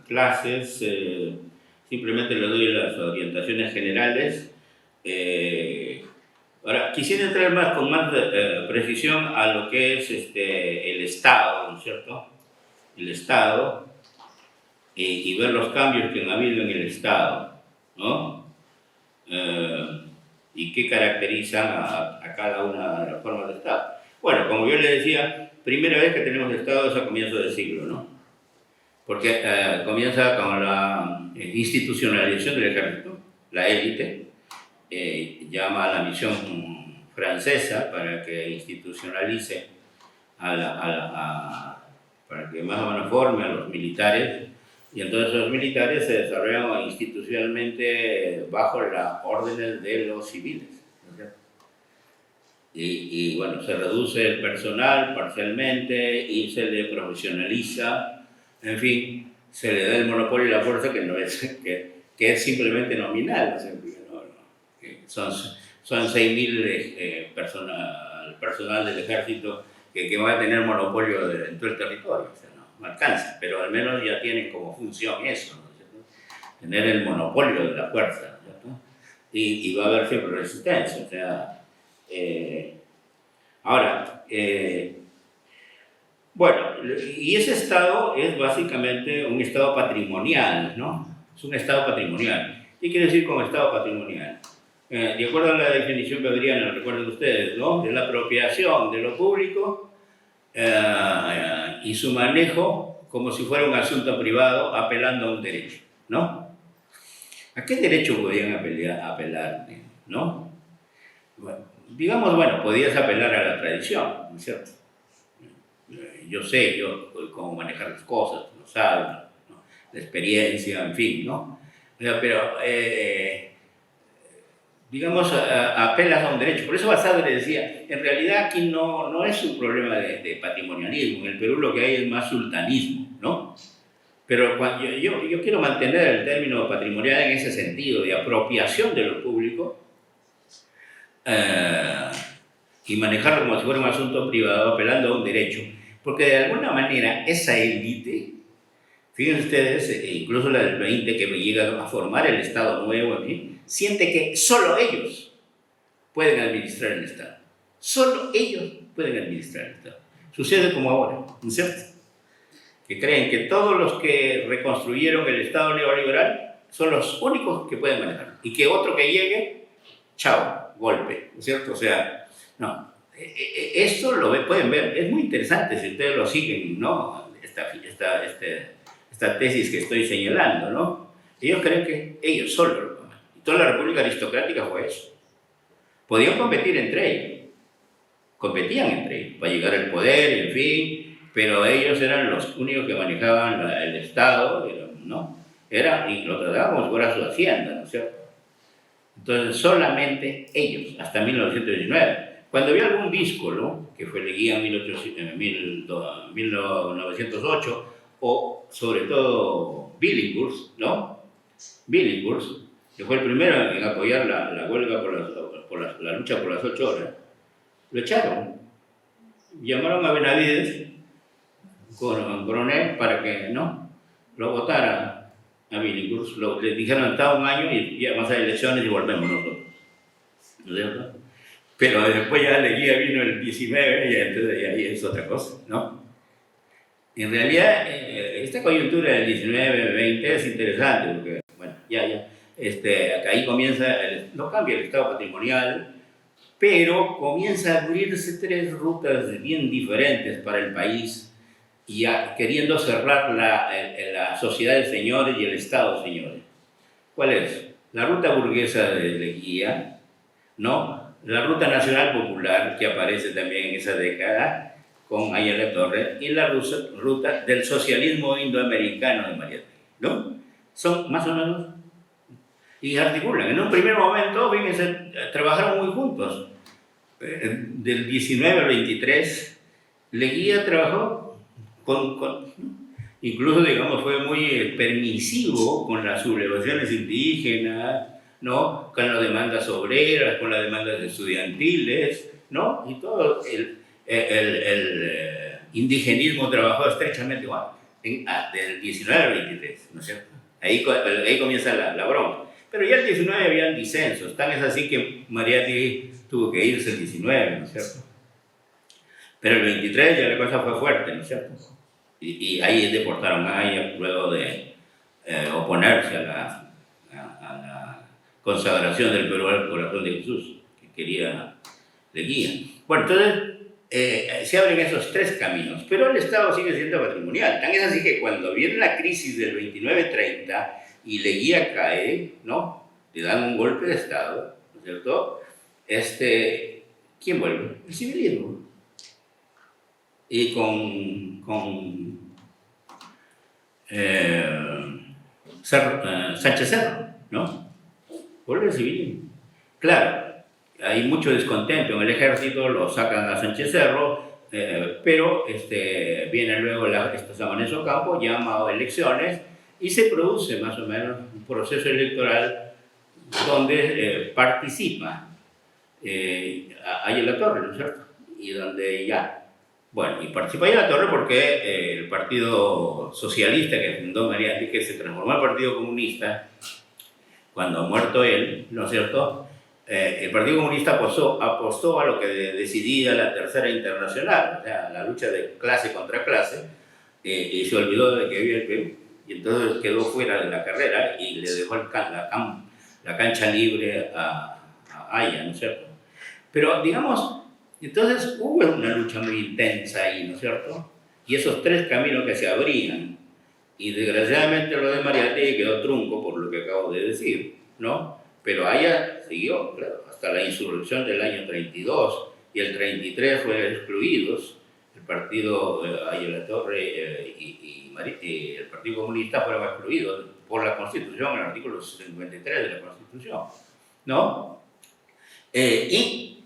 clases, simplemente le doy las orientaciones generales. Ahora, quisiera entrar con más precisión a lo que es el Estado, ¿no es cierto? El Estado, y ver los cambios que han habido en el Estado, ¿no? Y qué caracterizan a cada una de las formas de Estado. Bueno, como yo le decía, primera vez que tenemos Estado es a comienzos del siglo, ¿no? Porque comienza con la institucionalización del ejército, la élite, llama a la misión francesa para que institucionalice, para que más o menos forme a los militares, y entonces los militares se desarrollan institucionalmente bajo las órdenes de los civiles, ¿no es cierto? Y bueno, se reduce el personal parcialmente y se le profesionaliza, en fin, se le da el monopolio de la fuerza que no es, que es simplemente nominal, son 6.000 personal del ejército que va a tener monopolio en todo el territorio, o sea, no alcanza, pero al menos ya tienen como función eso, ¿no es cierto? Tener el monopolio de la fuerza, ¿no es cierto? Y va a haber siempre resistencia, o sea, ahora, bueno, y ese Estado es básicamente un Estado patrimonial, ¿no? Es un Estado patrimonial. ¿Qué quiere decir con Estado patrimonial? De acuerdo a la definición bebberiana, recuerden ustedes, ¿no? De la apropiación de lo público y su manejo como si fuera un asunto privado, apelando a un derecho, ¿no? ¿A qué derecho podían apelar, ¿no? Bueno, digamos, bueno, podías apelar a la tradición, ¿no es cierto? yo sé cómo manejar las cosas, lo saben, ¿no? La experiencia, en fin, ¿no? Pero, digamos, apelas a un derecho. Por eso Basadre le decía, en realidad aquí no es un problema de patrimonialismo, en el Perú lo que hay es más sultanismo, ¿no? Pero cuando yo quiero mantener el término patrimonial en ese sentido, de apropiación de lo público, y manejarlo como si fuera un asunto privado, apelando a un derecho, porque de alguna manera esa élite, fíjense ustedes, incluso la del 20 que llega a formar el Estado nuevo, en fin, siente que solo ellos pueden administrar el Estado. Solo ellos pueden administrar el Estado. Sucede como ahora, ¿no es cierto? Que creen que todos los que reconstruyeron el Estado neoliberal son los únicos que pueden manejar. Y que otro que llegue, chao, golpe, ¿no es cierto? O sea, no. Esto lo pueden ver, es muy interesante si ustedes lo siguen, ¿no? Esta tesis que estoy señalando, ¿no? Ellos creen que ellos solos lo toman. Y toda la República Aristocrática fue eso. Podían competir entre ellos. Competían entre ellos para llegar al poder, en fin, pero ellos eran los únicos que manejaban el Estado, ¿no? Y lo trataban como si fuera su hacienda, ¿no es cierto? Entonces, solamente ellos, hasta 1919. Cuando había algún díscolo, que fue Leguía en 1908, o sobre todo Billinghurst, ¿no? Billinghurst, que fue el primero en apoyar la huelga la lucha por las 8 horas, lo echaron. Llamaron a Benavides, coronel, para que no lo votara a Billinghurst. Le dijeron hasta un año y ya más hay elecciones y volvemos nosotros, ¿no es cierto? Pero después ya Leguía vino el 19 y entonces ahí es otra cosa, ¿no? En realidad, esta coyuntura del 19-20 es interesante porque, bueno, ahí comienza, no cambia el estado patrimonial, pero comienza a abrirse 3 rutas bien diferentes para el país, y queriendo cerrar la sociedad de señores y el estado de señores. ¿Cuál es? La ruta burguesa de Leguía, ¿no? La ruta nacional popular, que aparece también en esa década, con Ayala Torre, y la ruta del socialismo indoamericano de Mariátegui, ¿no? Son más o menos, y articulan. En un primer momento, fíjense, trabajaron muy juntos. Del 19 al 23, Leguía trabajó incluso, digamos, fue muy permisivo con las sublevaciones indígenas, ¿no? Con las demandas obreras, con las demandas estudiantiles, ¿no? Y todo el indigenismo trabajó estrechamente igual, del 19 al 23, ¿no es cierto? Ahí comienza la broma. Pero ya el 19 habían disensos, tan es así que Mariátegui tuvo que irse el 19, ¿no es cierto? Pero el 23 ya la cosa fue fuerte, ¿no es cierto? Y ahí deportaron a Aya luego de oponerse a la consagración del Perú al corazón de Jesús, que quería Leguía. Bueno, entonces se abren esos 3 caminos, pero el Estado sigue siendo patrimonial. Tan es así que cuando viene la crisis del 29-30 y Leguía cae, ¿no? Le dan un golpe de Estado, ¿no es cierto? ¿Quién vuelve? El civilismo. Y con Sánchez Cerro, ¿no? Vuelve el civilismo. Claro, hay mucho descontento en el ejército, lo sacan a Sánchez Cerro, pero viene luego Samanez Ocampo, llama a elecciones y se produce más o menos un proceso electoral donde participa Ayala Torre, ¿no es cierto? Y donde y participa Ayala Torre porque el Partido Socialista que fundó Mariátegui, que se transformó en Partido Comunista cuando ha muerto él, ¿no es cierto? El Partido Comunista apostó a lo que decidía la Tercera Internacional, o sea, la lucha de clase contra clase, y se olvidó de que había el Perú, y entonces quedó fuera de la carrera y le dejó la cancha libre a Aya, ¿no es cierto? Pero, digamos, entonces hubo una lucha muy intensa ahí, ¿no es cierto? Y esos 3 caminos que se abrían, y desgraciadamente lo de Mariátegui quedó trunco por lo que acabo de decir, ¿no? Pero Aya siguió, claro, hasta la insurrección del año 32, y el 33 fue excluidos, el partido Ayala Torre y el Partido Comunista fueron excluidos por la Constitución, el artículo 53 de la Constitución, ¿no? Y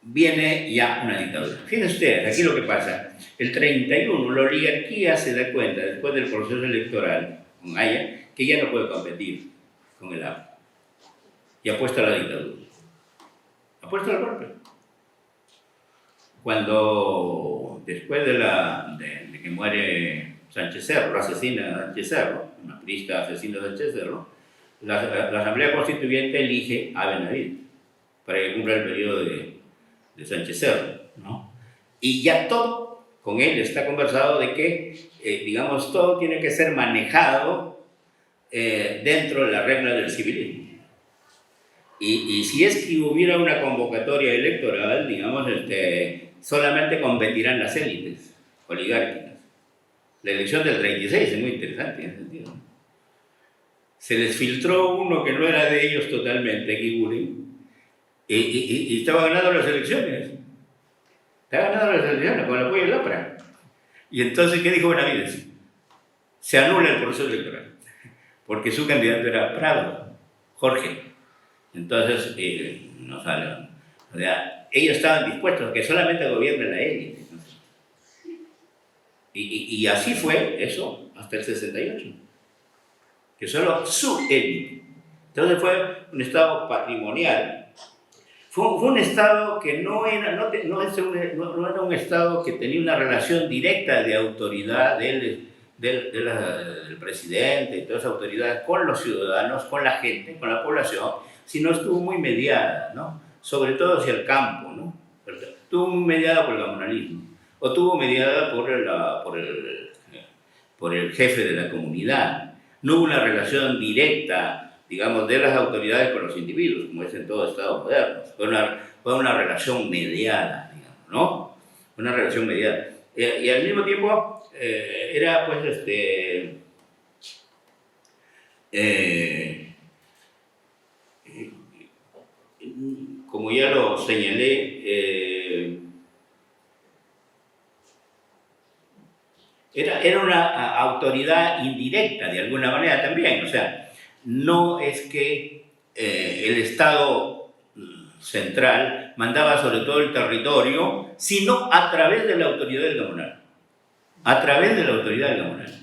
viene ya una dictadura. Fíjense ustedes, aquí lo que pasa, el 31 la oligarquía se da cuenta, después del proceso electoral con Haya, que ya no puede competir con el APA y apuesta a la dictadura, apuesta al golpe. Cuando después de que muere Sánchez Cerro, lo asesina Sánchez Cerro, un aprista asesino de Sánchez Cerro, la Asamblea Constituyente elige a Benavides para que cumpla el periodo de Sánchez Cerro, ¿no? Y ya todo con él está conversado de que, digamos, todo tiene que ser manejado dentro de la regla del civilismo. Y si es que hubiera una convocatoria electoral, digamos, solamente competirán las élites oligárquicas. La elección del 36 es muy interesante en ese sentido. Se les filtró uno que no era de ellos totalmente, Guigurín, y estaba ganando las elecciones. Estaba ganando las elecciones con el apoyo del APRA. Y entonces, ¿qué dijo Benavides? Se anula el proceso electoral, porque su candidato era Prado, Jorge. Entonces, no salen. O sea, ellos estaban dispuestos a que solamente gobierne la élite. Y así fue eso hasta el 68. Que solo su élite. Entonces fue un Estado patrimonial. Fue un Estado que no era un Estado que tenía una relación directa de autoridad del presidente y todas las autoridades con los ciudadanos, con la gente, con la población, sino estuvo muy mediada, ¿no? Sobre todo hacia el campo, ¿no? Estuvo muy mediada por el gamonalismo, o estuvo mediada por el jefe de la comunidad. No hubo una relación directa, digamos, de las autoridades con los individuos, como es en todo Estado moderno. Fue una relación mediada, digamos, ¿no? Una relación mediada. Y al mismo tiempo, era, pues, como ya lo señalé, era una autoridad indirecta de alguna manera también. O sea, no es que el Estado central mandaba sobre todo el territorio, sino a través de la autoridad del gamonal. A través de la autoridad del gamonal.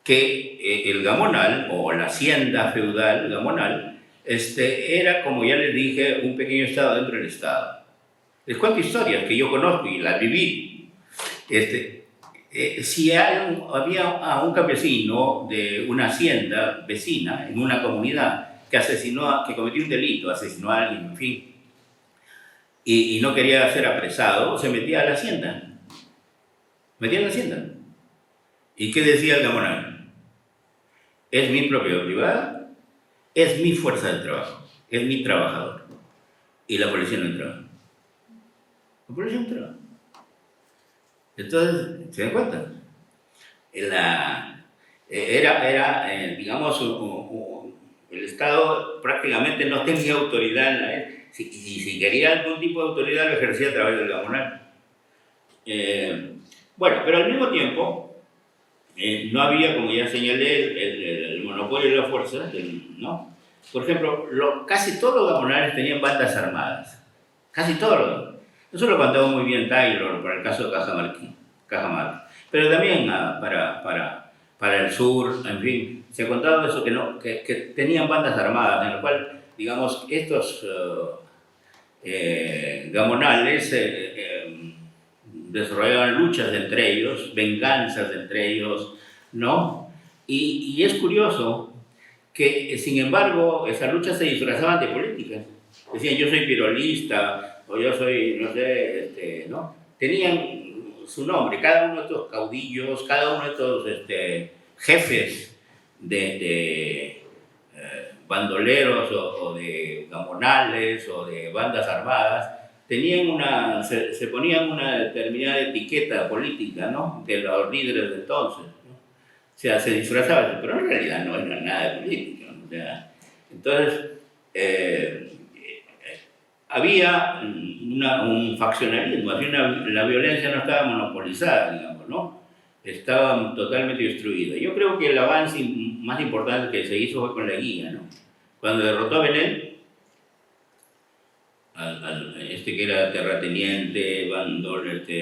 Que el gamonal, o la hacienda feudal gamonal, era, como ya les dije, un pequeño Estado dentro del Estado. Les cuento historias que yo conozco y las viví. Si había un campesino de una hacienda vecina en una comunidad que cometió un delito, asesinó a alguien, en fin, y no quería ser apresado, se metía a la hacienda. Metía a la hacienda. ¿Y qué decía el gamonal? Es mi propiedad privada, es mi fuerza de trabajo, es mi trabajador. Y la policía no entraba. La policía no entraba. Entonces, ¿se dan cuenta? Digamos, el Estado prácticamente no tenía autoridad. Si quería algún tipo de autoridad, lo ejercía a través del gamonal. Bueno, pero al mismo tiempo, no había, como ya señalé, el monopolio de la fuerza, ¿no? Por ejemplo, casi todos los gamonales tenían bandas armadas. Casi todos. Eso lo contaba muy bien Taylor para el caso de Cajamarca. Pero también para el sur, en fin, se contaba eso que tenían bandas armadas, en lo cual, digamos, estos gamonales desarrollaban luchas entre ellos, venganzas entre ellos, ¿no? Y es curioso que, sin embargo, esas luchas se disfrazaban de políticas. Decían, yo soy pirolista, o yo soy, no sé, ¿no? Tenían su nombre, cada uno de estos caudillos, cada uno de estos jefes de bandoleros o de gamonales o de bandas armadas, tenían se ponían una determinada etiqueta política, ¿no? De los líderes de entonces, ¿no? O sea, se disfrazaban, pero en realidad no era nada de política, ¿no? O sea, entonces, había un faccionalismo, la violencia no estaba monopolizada, digamos, ¿no? Estaba totalmente destruida. Yo creo que el avance más importante que se hizo fue con la guía, ¿no? Cuando derrotó a Benel, que era terrateniente,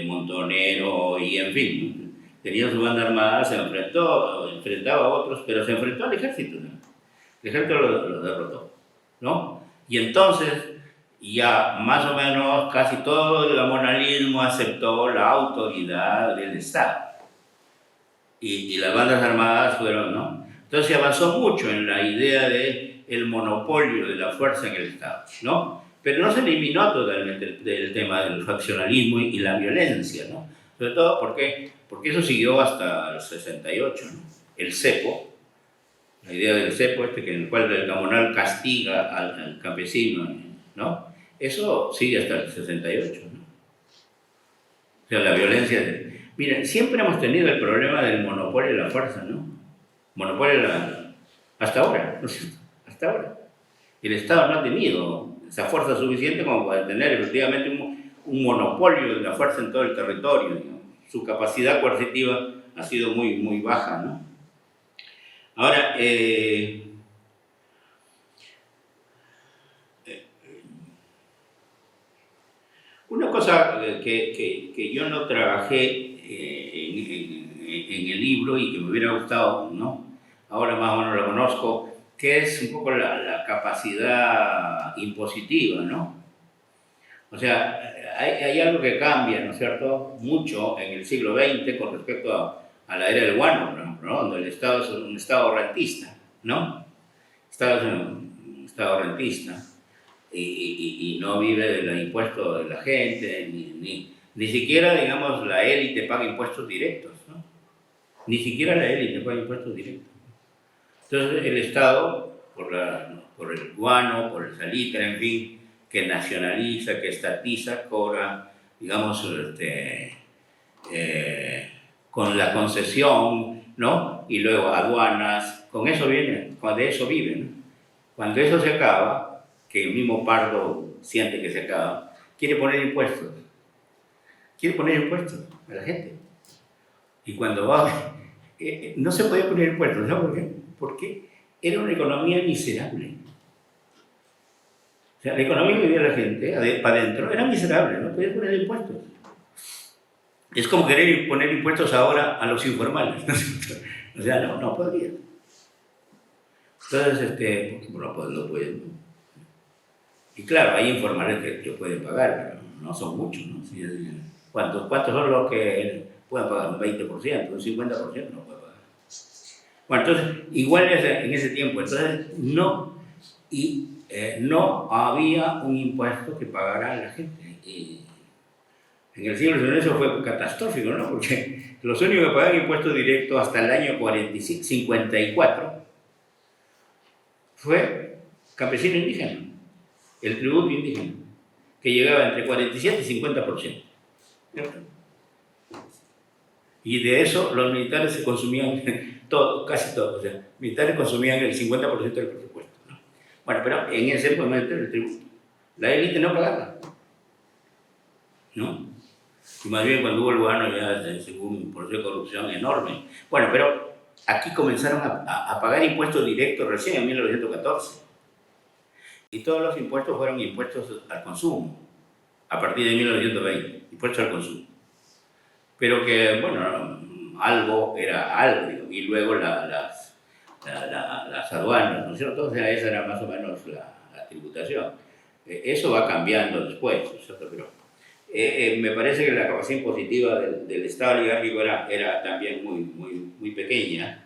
montonero y en fin, tenía su banda armada, enfrentaba a otros, pero se enfrentó al ejército, ¿no? El ejército lo derrotó, ¿no? Y entonces ya más o menos casi todo el gamonalismo aceptó la autoridad del Estado y las bandas armadas fueron, ¿no? Entonces se avanzó mucho en la idea de el monopolio de la fuerza en el Estado, ¿no? Pero no se eliminó totalmente el tema del faccionalismo y la violencia, ¿no? Sobre todo porque eso siguió hasta el 68, ¿no? El cepo, la idea del cepo, en el cual el gamonal castiga al campesino, ¿no? Eso sigue hasta el 68, ¿no? O sea, la violencia... Miren, siempre hemos tenido el problema del monopolio de la fuerza, ¿no? Hasta ahora, ¿no es cierto? Hasta ahora. El Estado no ha tenido esa fuerza suficiente como para tener efectivamente un monopolio de la fuerza en todo el territorio, ¿no? Su capacidad coercitiva ha sido muy, muy baja, ¿no? Ahora, una cosa que yo no trabajé en el libro y que me hubiera gustado, ¿no? Ahora más o menos lo conozco, que es un poco la capacidad impositiva, ¿no? O sea, hay algo que cambia, ¿no es cierto?, mucho en el siglo XX con respecto a la era del guano, por ejemplo, ¿no? Donde el Estado es un Estado rentista, ¿no? El Estado es un Estado rentista y no vive de los impuestos de la gente, ni siquiera, digamos, la élite paga impuestos directos, ¿no? Ni siquiera la élite paga impuestos directos. Entonces el Estado, por el guano, por el salitre, en fin, que nacionaliza, que estatiza, cobra, digamos, con la concesión, ¿no? Y luego aduanas, con eso viene, de eso viven. Cuando eso se acaba, que el mismo Pardo siente que se acaba, quiere poner impuestos a la gente. Y cuando va, no se podía poner impuestos, ¿sabes por qué? Porque era una economía miserable. O sea, la economía que vivía la gente, para adentro, era miserable, no podía poner impuestos. Es como querer poner impuestos ahora a los informales, ¿no? O sea, no podría. Entonces, no pueden. Y claro, hay informales que pueden pagar, pero no son muchos, ¿no? ¿Cuántos son los que pueden pagar? Un 20%, un 50% no puede pagar. Bueno, entonces, igual en ese tiempo, entonces no había un impuesto que pagara a la gente. Y en el siglo XIX eso fue catastrófico, ¿no? Porque los únicos que pagaban impuestos directos hasta el año 54 fue campesino indígena, el tributo indígena, que llegaba entre 47 y 50%. ¿Cierto? Y de eso los militares se consumían todo, casi todo. O sea, militares consumían el 50% del presupuesto, ¿no? Bueno, pero en ese momento el tributo, la élite no pagaba, ¿no? Y más bien cuando hubo el guano ya según un proceso de corrupción enorme. Bueno, pero aquí comenzaron a pagar impuestos directos recién en 1914. Y todos los impuestos fueron impuestos al consumo, a partir de 1920, impuestos al consumo. Pero que, bueno, algo era algo, digo, y luego las aduanas, ¿no es cierto? O sea, esa era más o menos la tributación. Eso va cambiando después, ¿no es cierto? Pero me parece que la capacidad impositiva del Estado oligárquico era también muy pequeña.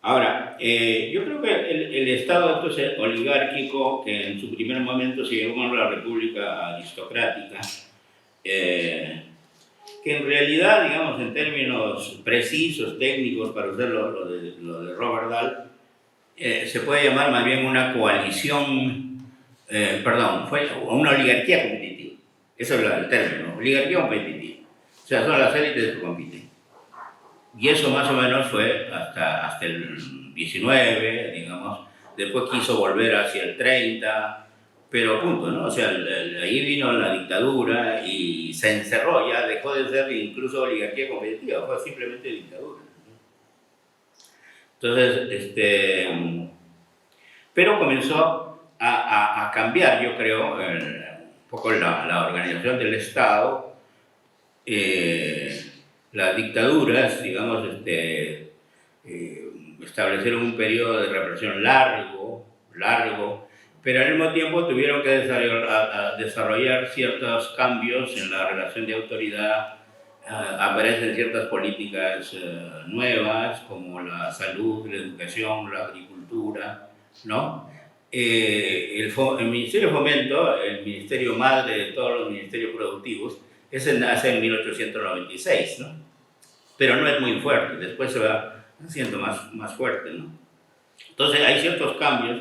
Ahora, yo creo que el Estado entonces, oligárquico, que en su primer momento se llamó la República Aristocrática, que en realidad, digamos, en términos precisos, técnicos, para usar lo de Robert Dahl, se puede llamar más bien una coalición, fue una oligarquía competitiva. Eso es el término, oligarquía competitiva. O sea, son las élites que compiten. Y eso más o menos fue hasta el 19, digamos. Después quiso volver hacia el 30, pero punto, ¿no? O sea, ahí vino la dictadura y se encerró, ya dejó de ser incluso oligarquía competitiva, fue simplemente dictadura. Entonces, pero comenzó a cambiar, yo creo, un poco la organización del Estado. Las dictaduras, digamos, establecieron un periodo de represión largo, pero al mismo tiempo tuvieron que desarrollar ciertos cambios en la relación de autoridad. Aparecen ciertas políticas nuevas, como la salud, la educación, la agricultura, ¿no? El Ministerio de Fomento, el ministerio madre de todos los ministerios productivos, ese nace en 1896, ¿no? Pero no es muy fuerte, después se va haciendo más fuerte, ¿no? Entonces hay ciertos cambios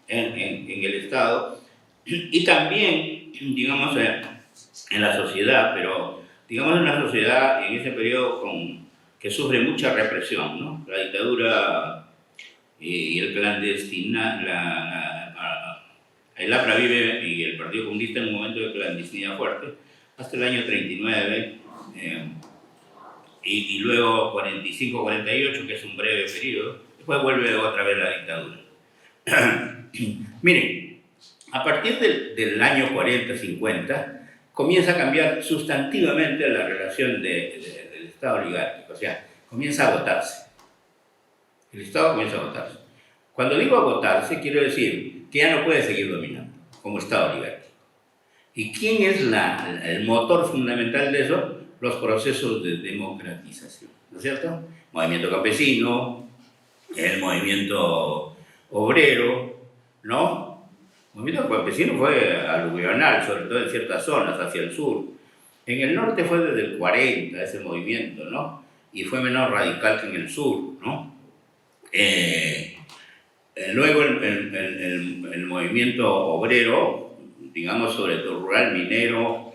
en el Estado y también, digamos, en la sociedad, pero digamos en una sociedad en ese periodo que sufre mucha represión, ¿no? La dictadura y el clandestina, el APRA vive y el Partido Comunista en un momento de clandestinidad fuerte, hasta el año 39, y luego 45-48, que es un breve periodo, después vuelve otra vez la dictadura. Miren, a partir del año 40-50, comienza a cambiar sustantivamente la relación del Estado oligárquico, o sea, comienza a agotarse. El Estado comienza a agotarse. Cuando digo agotarse, quiero decir que ya no puede seguir dominando como Estado oligárquico. ¿Y quién es el motor fundamental de eso? Los procesos de democratización, ¿no es cierto? Movimiento campesino, el movimiento obrero, ¿no? El movimiento campesino fue aluvional, sobre todo en ciertas zonas, hacia el sur. En el norte fue desde el 40 ese movimiento, ¿no? Y fue menos radical que en el sur, ¿no? Luego el movimiento obrero, digamos, sobre todo rural, minero,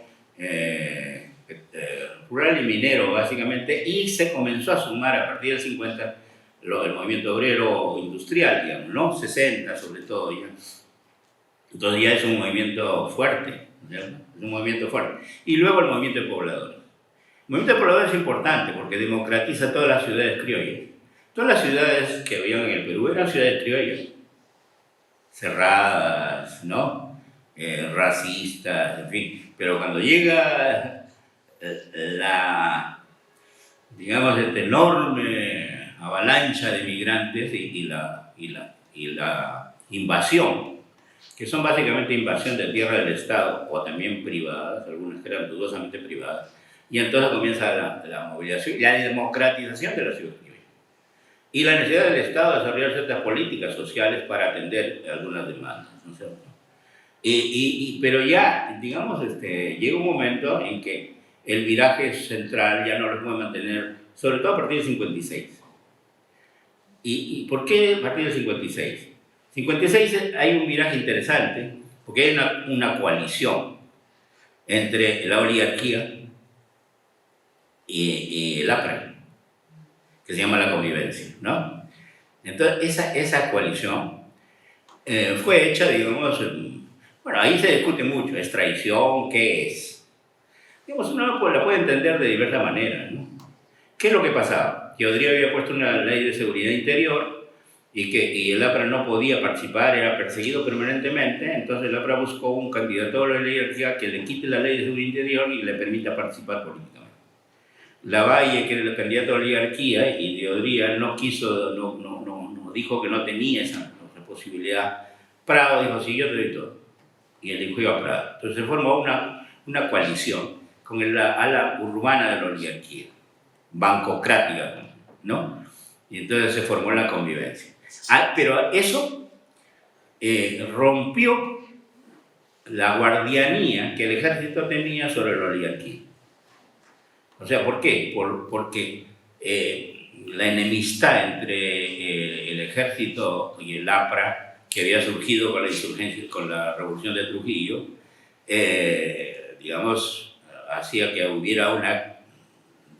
rural y minero básicamente, y se comenzó a sumar a partir del 50 el movimiento obrero industrial, digamos, ¿no? 60 sobre todo ya. Entonces ya es un movimiento fuerte, ¿cierto? Es un movimiento fuerte. Y luego el movimiento de pobladores. El movimiento de pobladores es importante porque democratiza todas las ciudades criollas. Todas las ciudades que habían en el Perú eran ciudades criollas, cerradas, ¿no? Racistas, en fin. Pero cuando llega digamos, esta enorme avalancha de migrantes y la invasión, que son básicamente invasión de tierra del Estado, o también privadas, algunas que eran dudosamente privadas, y entonces comienza la movilización, la democratización de la ciudad. Y la necesidad del Estado de desarrollar ciertas políticas sociales para atender algunas demandas, ¿no es cierto? Pero ya, digamos, llega un momento en que el viraje central ya no lo puede mantener, sobre todo a partir del 56. ¿Y por qué a partir del 56? 56 hay un viraje interesante, porque hay una coalición entre la oligarquía y el APRA, que se llama la convivencia, ¿no? Entonces, esa coalición fue hecha, digamos, bueno, ahí se discute mucho, ¿es traición? ¿Qué es? Digamos, uno la puede entender de diversas maneras, ¿no? ¿Qué es lo que pasaba? Que Odría había puesto una ley de seguridad interior y el APRA no podía participar, era perseguido permanentemente, entonces el APRA buscó un candidato a la oligarquía que le quite la ley de seguridad interior y le permita participar políticamente. Lavalle, que era el candidato a la oligarquía, y de Odría no quiso, no dijo que no tenía esa posibilidad. Prado dijo, sí, yo te doy todo. Y eligió a Prado. Entonces se formó una coalición con el ala urbana de la oligarquía, bancocrática, ¿no? Y entonces se formó la convivencia. Pero eso rompió la guardianía que el ejército tenía sobre la oligarquía. O sea, ¿por qué? Porque la enemistad entre el ejército y el APRA, que había surgido con la insurgencia, con la revolución de Trujillo, digamos, hacía que hubiera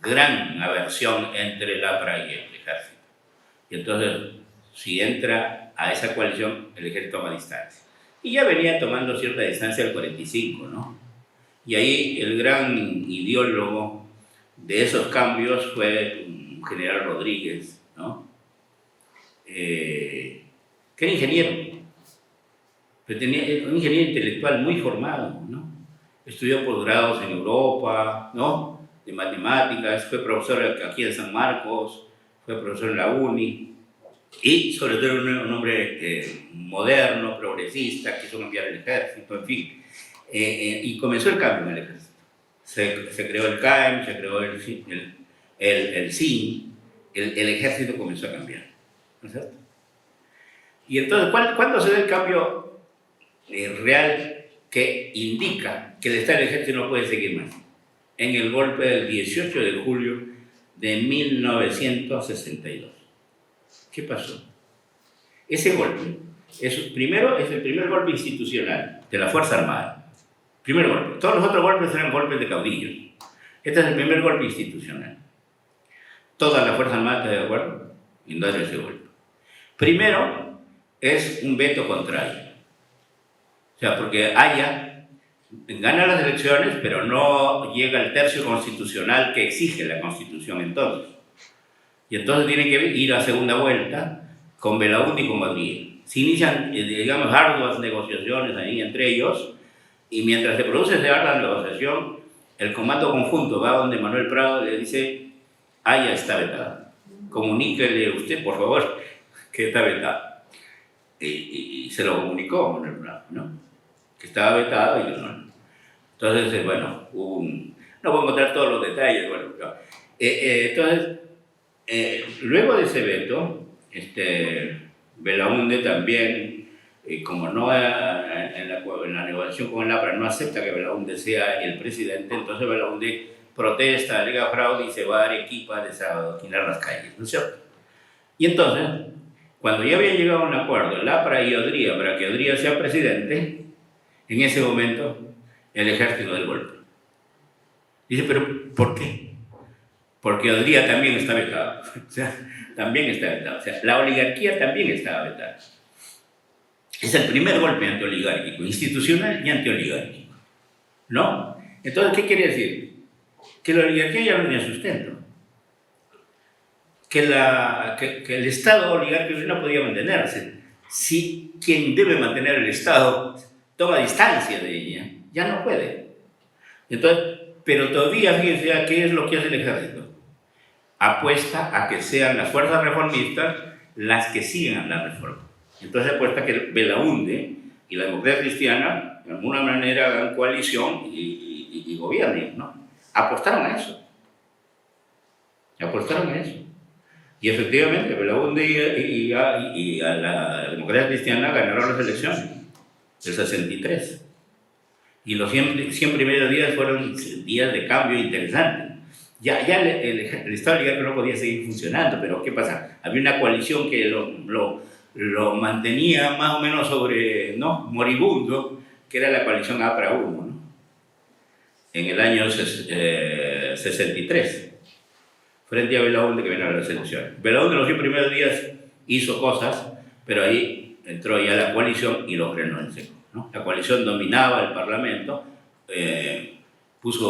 gran aversión entre el APRA y el ejército. Y entonces, si entra a esa coalición, el ejército toma distancia. Y ya venía tomando cierta distancia el 45, ¿no? Y ahí el gran ideólogo de esos cambios fue un general Rodríguez, ¿no? Que era ingeniero, pero tenía un ingeniero intelectual muy formado, ¿no? Estudió posgrados en Europa, ¿no? De matemáticas, fue profesor aquí en San Marcos, fue profesor en la UNI, y sobre todo un hombre moderno, progresista, quiso cambiar el ejército, en fin. Y comenzó el cambio en el ejército. Se creó el CAEM, se creó el CIN, el ejército comenzó a cambiar, ¿no es cierto? Y entonces, ¿cuándo se da el cambio real que indica que el Estado del Ejército no puede seguir más? En el golpe del 18 de julio de 1962. ¿Qué pasó? Ese golpe es el primer golpe institucional de la Fuerza Armada. Primer golpe. Todos los otros golpes eran golpes de caudillos. Este es el primer golpe institucional. Toda la Fuerza Armada está de acuerdo en dar ese golpe. Primero, es un veto contrario. O sea, porque Haya gana las elecciones, pero no llega al tercio constitucional que exige la Constitución entonces. Y entonces tiene que ir a segunda vuelta con Belaúnde y con Madrid. Se inician, digamos, arduas negociaciones ahí entre ellos, y mientras se produce esa ardua negociación, el comando conjunto va donde Manuel Prado y le dice: Haya está vetado. Comuníquele usted, por favor, que está vetado. Y se lo comunicó Manuel Prado, ¿no? Que estaba vetado y no. Entonces, bueno, no puedo encontrar todos los detalles, bueno, pero, entonces, luego de ese veto, Belaúnde también, como no en la negociación con el APRA no acepta que Belaúnde sea el presidente, entonces Belaúnde protesta, alega fraude y se va a Arequipa a desadoquinar las calles, ¿no es cierto? Y entonces, cuando ya había llegado a un acuerdo el APRA y Odría para que Odría sea presidente, en ese momento el ejército da el golpe. Dice, ¿pero por qué? Porque Odría también está vetado. O sea, también está vetado. O sea, la oligarquía también estaba vetada. Es el primer golpe antioligárquico, institucional y antioligárquico, ¿no? Entonces, ¿qué quiere decir? Que la oligarquía ya no tenía sustento. Que el Estado oligárquico no podía mantenerse. Si quien debe mantener el Estado toma distancia de ella, ya no puede. Entonces, pero todavía, fíjense, ¿qué es lo que hace el ejército? Apuesta a que sean las fuerzas reformistas las que sigan la reforma. Entonces apuesta que Belaúnde y la democracia cristiana de alguna manera hagan coalición y gobiernen, ¿no? Apostaron a eso. Apostaron a eso. Y efectivamente, Belaúnde y a la democracia cristiana ganaron las elecciones del 63. Y los 100 primeros días fueron días de cambio interesantes. Ya el Estado oligárquico no podía seguir funcionando, pero ¿qué pasa? Había una coalición que lo mantenía más o menos sobre, ¿no?, moribundo, que era la coalición APRA-1, ¿no?, en el año 63, frente a Belaúnde, que venía a las elecciones. Belaúnde los 100 primeros días hizo cosas, pero ahí entró ya la coalición y lo frenó en seco, ¿no? La coalición dominaba el Parlamento,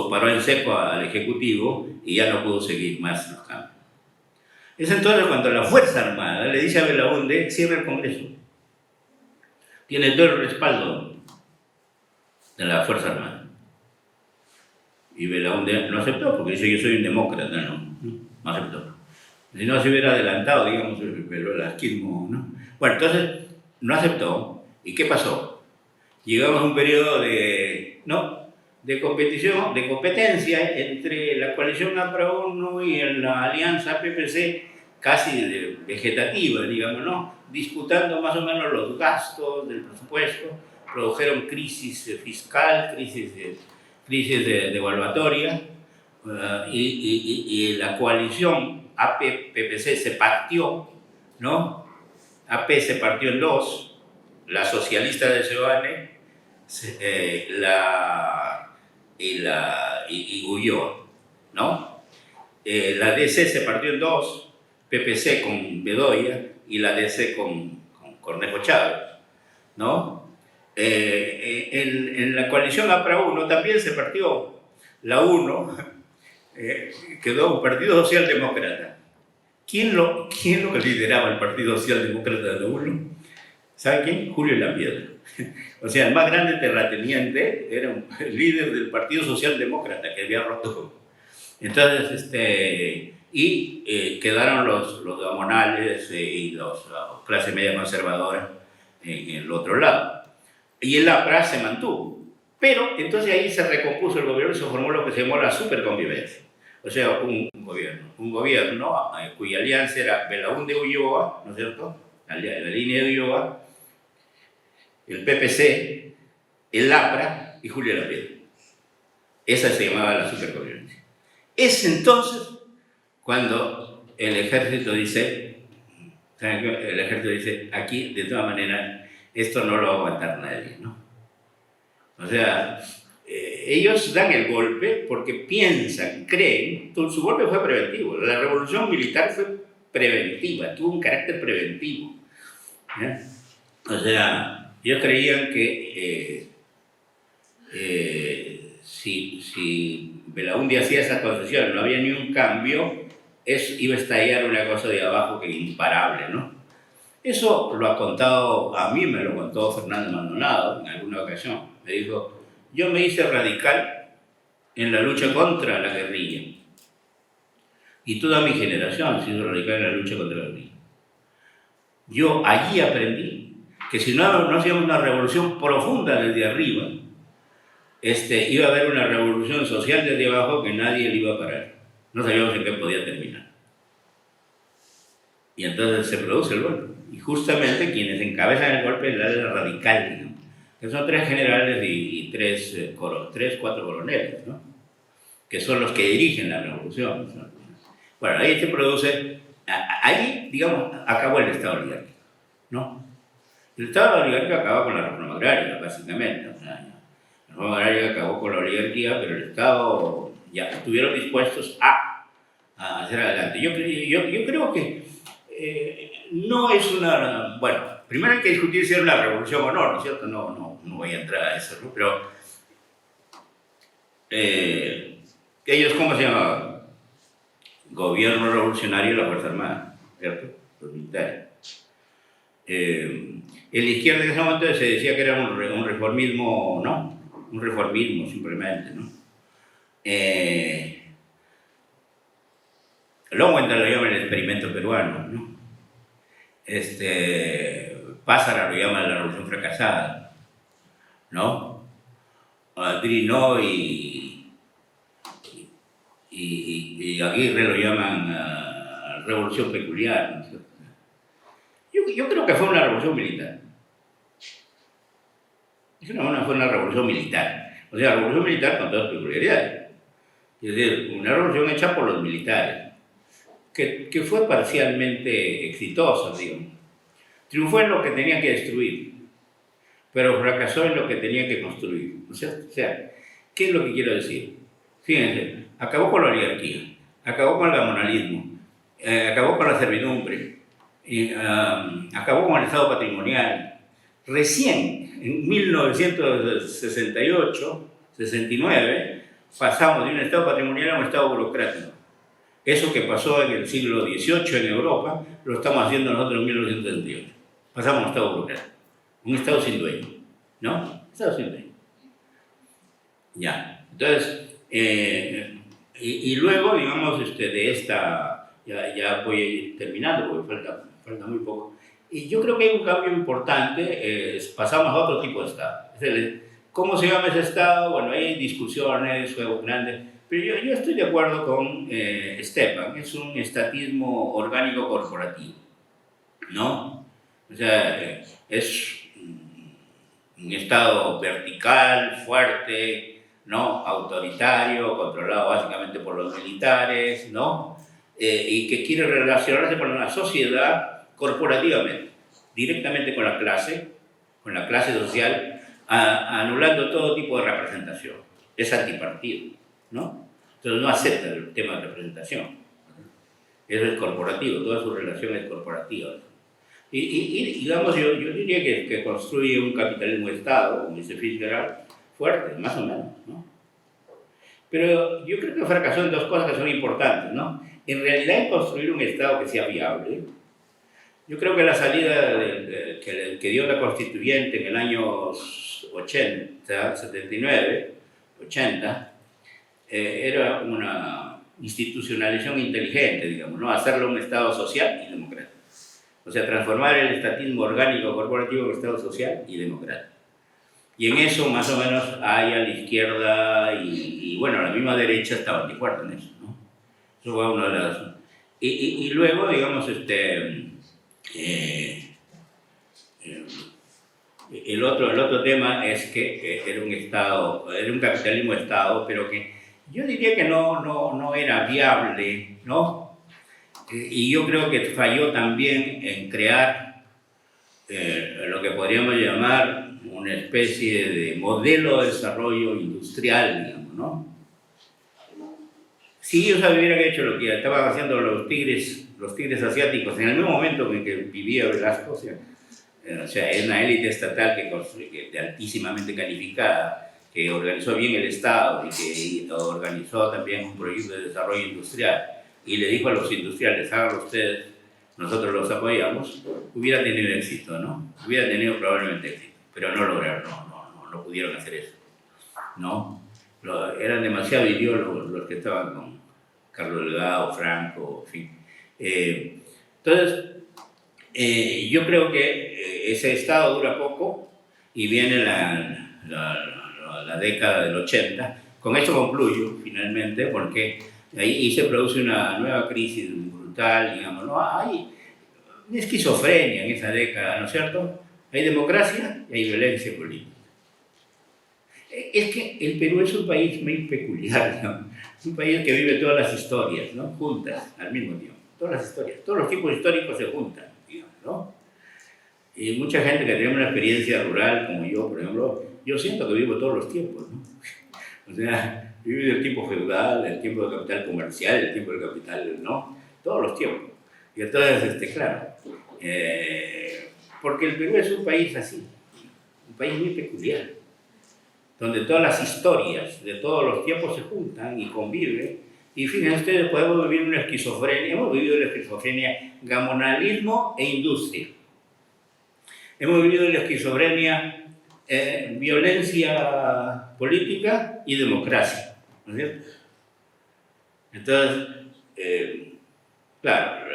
paró en seco al Ejecutivo y ya no pudo seguir más los cambios. Es entonces cuando la Fuerza Armada le dice a Belaúnde: cierra el Congreso. Tiene todo el respaldo de la Fuerza Armada. Y Belaúnde no aceptó, porque dice: yo soy un demócrata, no aceptó. Si no se hubiera adelantado, digamos, el asquismo, ¿no? Bueno, entonces no aceptó. ¿Y qué pasó? Llegamos a un periodo de competición, de competencia entre la coalición APRA-1 y la alianza PPC, casi vegetativa, digamos, ¿no?, disputando más o menos los gastos del presupuesto. Produjeron crisis fiscal, crisis de devaluatoria, y la coalición AP-PPC se partió, ¿no? AP se partió en dos: la socialista de Seoane y Ulloa, ¿no? La DC se partió en dos, PPC con Bedoya y la DC con Cornejo Chávez, ¿no? En la coalición APRA 1 también se partió la 1, quedó un Partido Socialdemócrata. ¿Quién lo lideraba el Partido Socialdemócrata de la 1? ¿Sabe quién? Julio Lapiedra. O sea, el más grande terrateniente era el líder del Partido Socialdemócrata que había roto. Entonces, quedaron los gamonales y los clase media conservadora en el otro lado. Y el APRA se mantuvo. Pero entonces ahí se recompuso el gobierno y se formó lo que se llamó la superconvivencia. O sea, un gobierno cuya alianza era Belaúnde Ulloa, ¿no es cierto? La línea de Ulloa, el PPC, el APRA y Julio Lapiedra. Esa se llamaba la superconvivencia. Es entonces cuando el ejército dice, aquí de todas maneras esto no lo va a aguantar nadie, ¿no? O sea, ellos dan el golpe porque piensan, creen, su golpe fue preventivo, la revolución militar fue preventiva, tuvo un carácter preventivo, ¿eh? O sea, ellos creían que si Belaúnde hacía esa concesión, no había ni un cambio, iba a estallar una cosa de abajo que imparable, ¿no? Eso lo ha contado, a mí me lo contó Fernando Maldonado en alguna ocasión. Me dijo, yo me hice radical en la lucha contra la guerrilla. Y toda mi generación se hizo radical en la lucha contra la guerrilla. Yo allí aprendí que si no hacíamos una revolución profunda desde arriba, iba a haber una revolución social desde abajo que nadie le iba a parar. No sabíamos en qué podía terminar. Y entonces se produce el golpe. Y justamente quienes encabezan el golpe es la radical, ¿no? Que son 3 generales y 4 coroneles, ¿no? Que son los que dirigen la revolución, ¿no? Bueno, ahí se produce, ahí, digamos, acabó el Estado oligárquico, ¿no? El Estado oligárquico acaba con la reforma agraria, básicamente. O sea, la reforma agraria acabó con la oligarquía, pero el Estado ya estuvieron dispuestos a hacer adelante. Yo creo que no es una... Bueno, primero hay que discutir si es una revolución o no, ¿no es cierto? No voy a entrar a eso, ¿no? Pero ellos, ¿cómo se llamaban? Gobierno Revolucionario de la Fuerza Armada, ¿cierto? Los militares. En la izquierda en ese momento se decía que era un reformismo, ¿no? Un reformismo simplemente, ¿no? Lowenthal lo llama el experimento peruano, ¿no? Pázara lo llama la revolución fracasada, ¿no? Drinó y Aguirre lo llaman revolución peculiar, ¿no? Yo creo que fue una revolución militar. Fue una revolución militar. O sea, revolución militar con todas las peculiaridades. Es decir, una revolución hecha por los militares, que fue parcialmente exitosa, digamos. Triunfó en lo que tenía que destruir, pero fracasó en lo que tenía que construir. O sea, ¿qué es lo que quiero decir? Fíjense, acabó con la oligarquía, acabó con el gamonalismo, acabó con la servidumbre, acabó con el Estado patrimonial. Recién, en 1968, 69, pasamos de un Estado patrimonial a un Estado burocrático. Eso que pasó en el siglo XVIII en Europa, lo estamos haciendo nosotros en 1968. Pasamos a un Estado burocrático, un Estado sin dueño, ¿no? Estado sin dueño. Ya, entonces, y luego, digamos, de esta, ya voy a ir terminando porque falta muy poco. Y yo creo que hay un cambio importante, pasamos a otro tipo de Estado. ¿Cómo se llama ese Estado? Bueno, hay discusiones, juegos grandes, pero yo estoy de acuerdo con Stepan, es un estatismo orgánico corporativo, ¿no? O sea, es un Estado vertical, fuerte, ¿no? Autoritario, controlado básicamente por los militares, ¿no? Y que quiere relacionarse con la sociedad corporativamente, directamente con la clase social, anulando todo tipo de representación. Es antipartido, ¿no? Entonces no acepta el tema de representación. Eso es corporativo, toda su relación es corporativa. Y digamos, yo diría que construye un capitalismo de Estado, como dice Fitzgerald, fuerte, más o menos, ¿no? Pero yo creo que fracasó en dos cosas que son importantes, ¿no? En realidad, en construir un Estado que sea viable, yo creo que la salida que dio la constituyente en el año 80, 79, 80, era una institucionalización inteligente, digamos, ¿no? Hacerlo un Estado social y democrático. O sea, transformar el estatismo orgánico corporativo en Estado social y democrático. Y en eso, más o menos, hay a la izquierda y bueno, la misma derecha estaban de acuerdo en eso, ¿no? Eso fue una de las... Y luego, digamos, el otro tema es que era un Estado, era un capitalismo de Estado, pero que yo diría que no era viable, ¿no? Y yo creo que falló también en crear lo que podríamos llamar una especie de modelo de desarrollo industrial, digamos, ¿no? Si ellos hubieran hecho lo que estaban haciendo los tigres asiáticos en el mismo momento en que vivía Velasco, o sea, es una élite estatal que altísimamente calificada, que organizó bien el Estado y que organizó también un proyecto de desarrollo industrial y le dijo a los industriales, háganlo ustedes, nosotros los apoyamos, hubiera tenido éxito, ¿no? Hubiera tenido probablemente éxito, pero no lograron, no pudieron hacer eso, ¿no? Eran demasiado ideólogos los que estaban con Carlos Delgado, Franco, en fin. Entonces, yo creo que ese Estado dura poco y viene la década del 80. Con esto concluyo, finalmente, porque ahí se produce una nueva crisis brutal, digamos, ¿no? Hay una esquizofrenia en esa década, ¿no es cierto? Hay democracia y hay violencia política. Es que el Perú es un país muy peculiar, ¿no? Es un país que vive todas las historias, ¿no? Juntas, al mismo tiempo. Todas las historias, todos los tipos históricos se juntan, digamos, ¿no? Y mucha gente que tiene una experiencia rural, como yo, por ejemplo, yo siento que vivo todos los tiempos, ¿no? O sea, vivo del tiempo feudal, el tiempo del capital comercial, el tiempo del capital, ¿no? Todos los tiempos. Y entonces, claro, porque el Perú es un país así, un país muy peculiar, donde todas las historias de todos los tiempos se juntan y conviven. Y fíjense ustedes, podemos vivir una esquizofrenia, hemos vivido la esquizofrenia gamonalismo e industria. Hemos vivido la esquizofrenia violencia política y democracia, ¿no es cierto? Entonces, claro,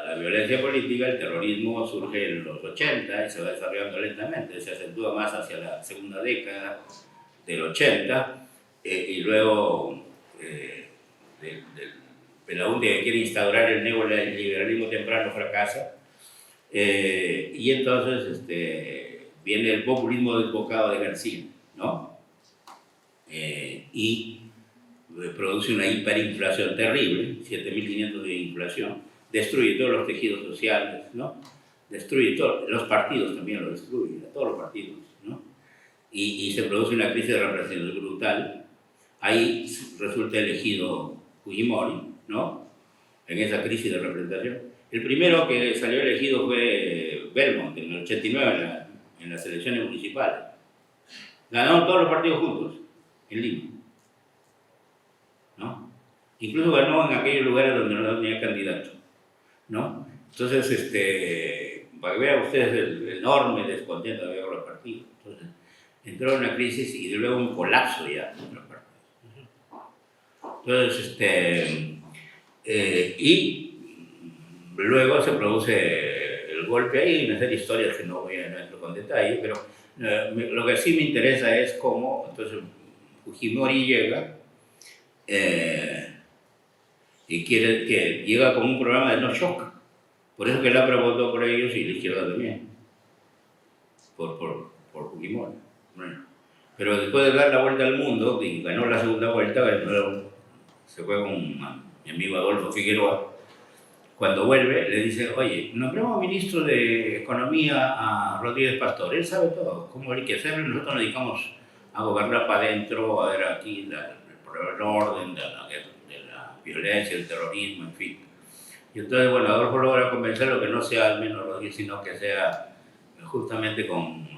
la violencia política, el terrorismo surge en los 80 y se va desarrollando lentamente, se acentúa más hacia la segunda década del 80 y luego Belaúnde que quiere instaurar el neoliberalismo temprano fracasa y entonces viene el populismo desbocado de García, ¿no? Y produce una hiperinflación terrible, 7.500 de inflación, destruye todos los tejidos sociales, ¿no? Destruye todos, los partidos también lo destruyen, todos los partidos, ¿no? Y se produce una crisis de representación brutal. Ahí resulta elegido Fujimori, ¿no? En esa crisis de representación. El primero que salió elegido fue Belmont en el 89 en las elecciones municipales. Ganaron todos los partidos juntos en Lima, ¿no? Incluso ganó en aquellos lugares donde no tenía candidato, ¿no? Entonces, para que vean ustedes el enorme descontento que había con los partidos. Entonces, entró en una crisis y de luego un colapso ya de los partidos. Entonces, y luego se produce el golpe ahí, una serie de historias que no voy a entrar con detalle, pero lo que sí me interesa es cómo entonces Fujimori llega y llega con un programa de no shock. Por eso que el APRA votó por ellos y la izquierda también, por Fujimori. Bueno, pero después de dar la vuelta al mundo, y ganó la segunda vuelta, se fue con mi amigo Adolfo Figueroa. Cuando vuelve, le dice, oye, nombramos ministro de Economía a Rodríguez Pastor, él sabe todo, cómo hay que hacerlo, nosotros nos dedicamos a gobernar para adentro, a ver aquí el el orden, de la violencia, el terrorismo, en fin. Y entonces, bueno, Adolfo logra convencerlo que no sea al menos Rodríguez, sino que sea justamente con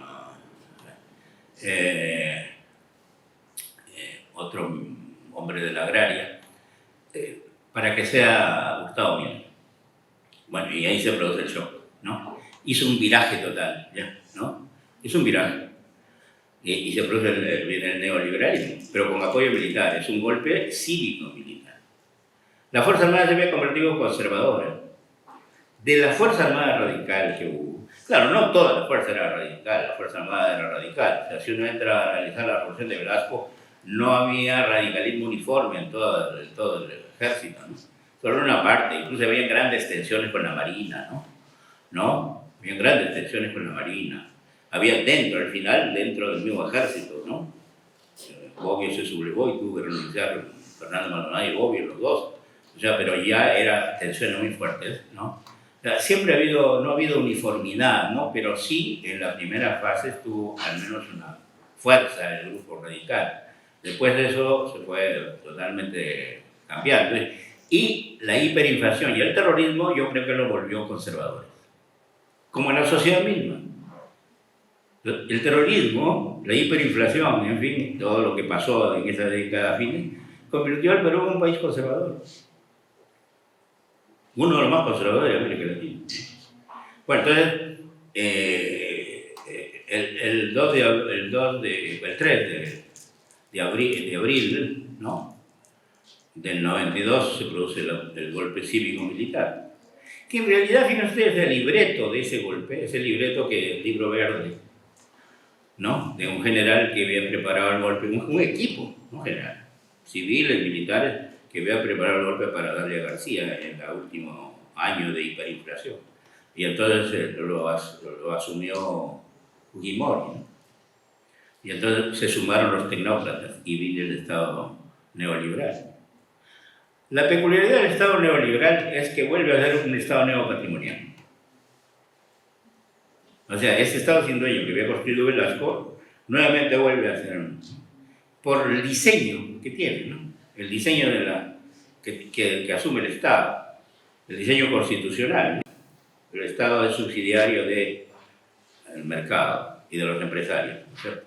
otro hombre de la agraria, para que sea Gustavo Mier. Bueno, y ahí se produce el shock, ¿no? Hizo un viraje total, ¿ya? ¿No? Hizo un viraje. Y se produce el neoliberalismo, pero con apoyo militar. Es un golpe cívico-militar. La Fuerza Armada se había convertido en conservadora. De la Fuerza Armada radical que hubo, claro, no toda la Fuerza era radical, la Fuerza Armada era radical. O sea, si uno entra a analizar la Revolución de Velasco, no había radicalismo uniforme en todo el ejército, ¿no? Solo una parte, incluso había grandes tensiones con la Marina, ¿no? Había grandes tensiones con la Marina. Había al final, dentro del mismo ejército, ¿no? Bobbio se sublevó y tuvo que renunciar Fernando Maldonado y Bobbio, los dos. O sea, pero ya eran tensiones muy fuertes, ¿no? O sea, siempre no ha habido uniformidad, ¿no? Pero sí, en la primera fase tuvo al menos una fuerza el grupo radical. Después de eso se fue totalmente cambiando. Y la hiperinflación y el terrorismo yo creo que lo volvió conservadores. Como en la sociedad misma. El terrorismo, la hiperinflación, en fin, todo lo que pasó en esa década fines, convirtió al Perú en un país conservador. Uno de los más conservadores de América Latina. Bueno, entonces, el 3 de abril, ¿no?, del 92 se produce el golpe cívico-militar, que en realidad, fíjense ustedes, el libreto de ese golpe, es el libreto que el Libro Verde, ¿no?, de un general que había preparado el golpe, un equipo, un general, civiles, militares, que había preparado el golpe para darle a García en el último año de hiperinflación. Y entonces lo asumió Fujimori, ¿no? Y entonces se sumaron los tecnócratas y vino el Estado neoliberal. La peculiaridad del Estado neoliberal es que vuelve a ser un Estado neopatrimonial. O sea, ese Estado sin dueño que había construido Velasco, nuevamente vuelve a ser, por el diseño que tiene, ¿no? El diseño que asume el Estado, el diseño constitucional, ¿no? El Estado es subsidiario del mercado y de los empresarios, ¿cierto?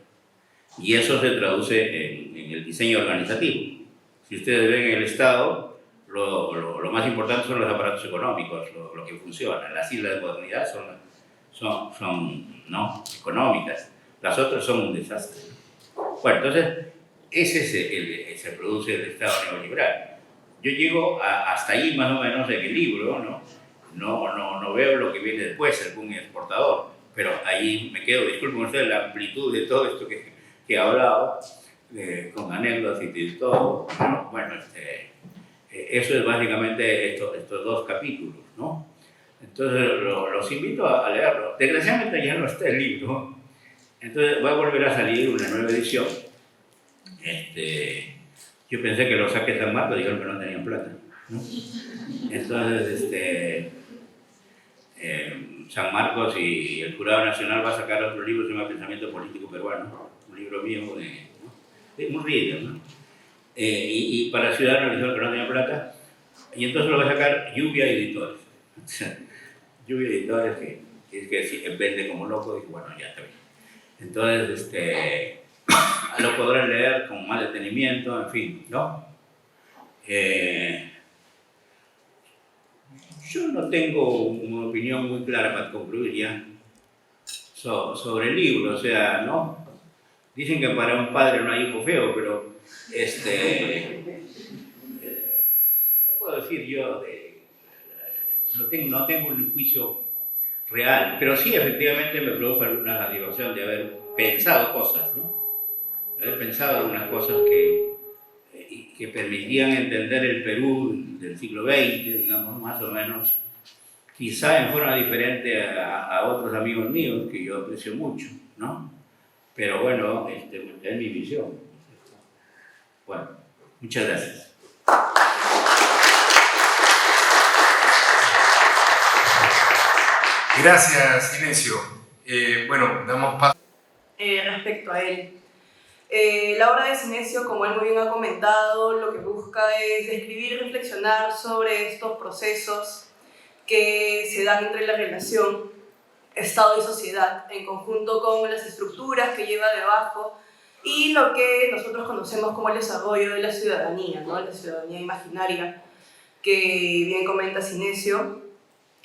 Y eso se traduce en el diseño organizativo. Si ustedes ven en el Estado, lo más importante son los aparatos económicos, lo que funciona. Las islas de modernidad son ¿no?, económicas, las otras son un desastre. Bueno, entonces, se produce el Estado neoliberal. Yo llego hasta ahí más o menos en el libro, no veo lo que viene después, el boom exportador, pero ahí me quedo, disculpen ustedes la amplitud de todo esto que he hablado, con anécdotas y todo. Bueno, eso es básicamente estos dos capítulos, ¿no? Entonces los invito a leerlo. Desgraciadamente ya no está el libro, entonces va a volver a salir una nueva edición. Yo pensé que los saqué San Marcos, dijeron que no tenían plata, ¿no? Entonces, San Marcos y el Jurado Nacional va a sacar otro libro que se llama Pensamiento Político Peruano, un libro mío, ¿no?, muy reader, ¿no? Y para Ciudadanos dijeron que no tenían plata, y entonces lo va a sacar Lluvia Editores. Lluvia Editores, que vende como loco, y bueno, ya está bien. Entonces, lo podrán leer con más detenimiento, en fin, ¿no? Yo no tengo una opinión muy clara para concluir ya sobre el libro, o sea, ¿no? Dicen que para un padre no hay hijo feo, pero no puedo decir yo, no tengo un juicio real, pero sí efectivamente me produjo alguna satisfacción de haber pensado cosas, ¿no? De haber pensado algunas cosas que permitían entender el Perú del siglo XX, digamos, más o menos, quizá en forma diferente a otros amigos míos que yo aprecio mucho, ¿no? Pero bueno, es mi visión. Bueno, muchas gracias. Gracias, Inesio. Bueno, damos paso. Respecto a él. La obra de Sinesio, como él muy bien ha comentado, lo que busca es describir y reflexionar sobre estos procesos que se dan entre la relación Estado y sociedad, en conjunto con las estructuras que lleva debajo y lo que nosotros conocemos como el desarrollo de la ciudadanía, ¿no? La ciudadanía imaginaria, que bien comenta Sinesio,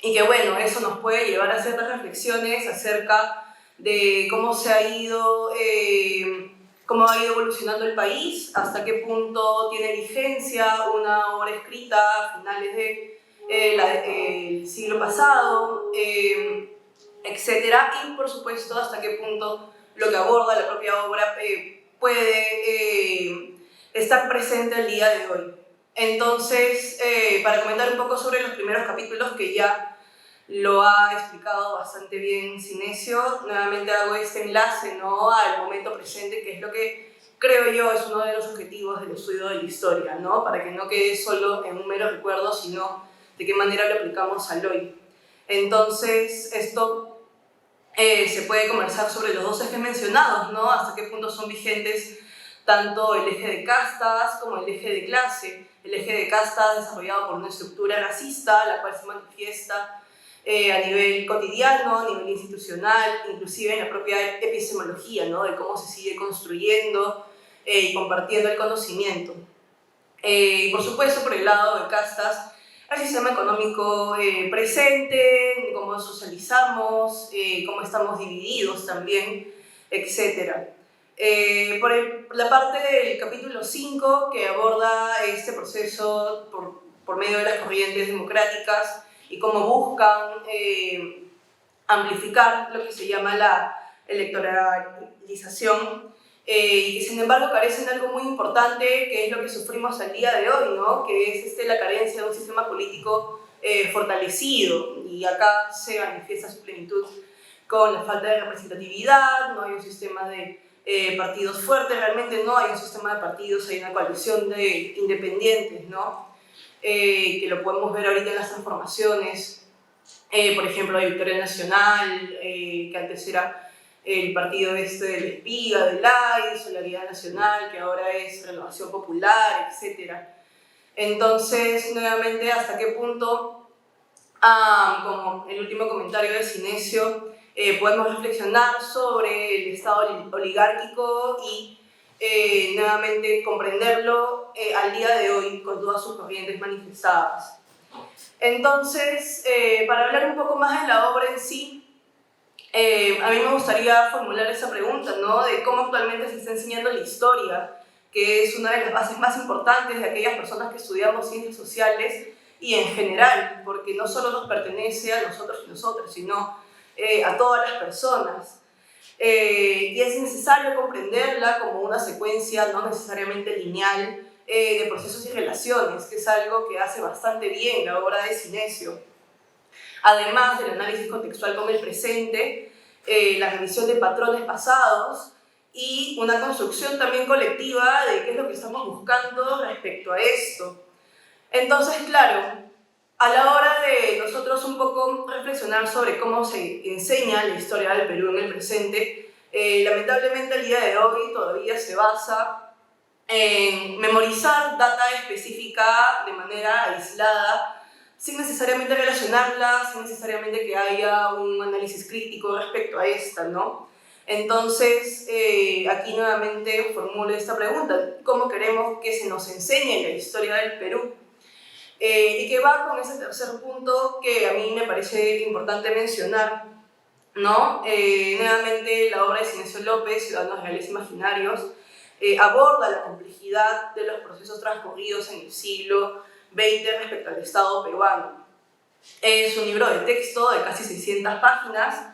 y que bueno, eso nos puede llevar a ciertas reflexiones acerca de cómo ha ido evolucionando el país, hasta qué punto tiene vigencia una obra escrita a finales del siglo pasado, etcétera, y por supuesto hasta qué punto lo que aborda la propia obra puede estar presente el día de hoy. Entonces, para comentar un poco sobre los primeros capítulos, que ya lo ha explicado bastante bien Sinesio, nuevamente hago este enlace, ¿no?, al momento presente, que es lo que creo yo es uno de los objetivos del estudio de la historia, ¿no?, para que no quede solo en un mero recuerdo, sino de qué manera lo aplicamos al hoy. Entonces, esto se puede conversar sobre los dos ejes mencionados, ¿no?, hasta qué punto son vigentes tanto el eje de castas como el eje de clase. El eje de castas desarrollado por una estructura racista, la cual se manifiesta a nivel cotidiano, a nivel institucional, inclusive en la propia epistemología, ¿no?, de cómo se sigue construyendo y compartiendo el conocimiento. Y por supuesto, por el lado de castas, el sistema económico presente, cómo socializamos, cómo estamos divididos también, etc. Por la parte del capítulo 5, que aborda este proceso por medio de las corrientes democráticas y cómo buscan amplificar lo que se llama la electoralización, y que sin embargo carecen de algo muy importante, que es lo que sufrimos al día de hoy, ¿no?, que es la carencia de un sistema político fortalecido, y acá se manifiesta su plenitud con la falta de representatividad. No hay un sistema de partidos fuertes, realmente no hay un sistema de partidos, hay una coalición de independientes, ¿no?, que lo podemos ver ahorita en las transformaciones, por ejemplo, de Victoria Nacional, que antes era el partido del Espiga, del AI, Solidaridad Nacional, que ahora es Renovación Popular, etc. Entonces, nuevamente, ¿hasta qué punto, como el último comentario de Sinesio, podemos reflexionar sobre el Estado oligárquico y nuevamente comprenderlo al día de hoy con todas sus corrientes manifestadas? Entonces, para hablar un poco más de la obra en sí, a mí me gustaría formular esa pregunta, ¿no?, de cómo actualmente se está enseñando la historia, que es una de las bases más importantes de aquellas personas que estudiamos ciencias sociales y en general, porque no solo nos pertenece a nosotros y nosotras, sino a todas las personas. Y es necesario comprenderla como una secuencia no necesariamente lineal de procesos y relaciones, que es algo que hace bastante bien la obra de Sinesio. Además del análisis contextual con el presente, la revisión de patrones pasados y una construcción también colectiva de qué es lo que estamos buscando respecto a esto. Entonces, claro, a la hora de nosotros un poco reflexionar sobre cómo se enseña la historia del Perú en el presente, lamentablemente el día de hoy todavía se basa en memorizar data específica de manera aislada, sin necesariamente relacionarla, sin necesariamente que haya un análisis crítico respecto a esta, ¿no? Entonces, aquí nuevamente formulo esta pregunta: ¿cómo queremos que se nos enseñe la historia del Perú? Y que va con ese tercer punto que a mí me parece importante mencionar, ¿no? Nuevamente, la obra de Sinesio López, Ciudadanos Reales Imaginarios, aborda la complejidad de los procesos transcurridos en el siglo XX respecto al Estado peruano. Es un libro de texto de casi 600 páginas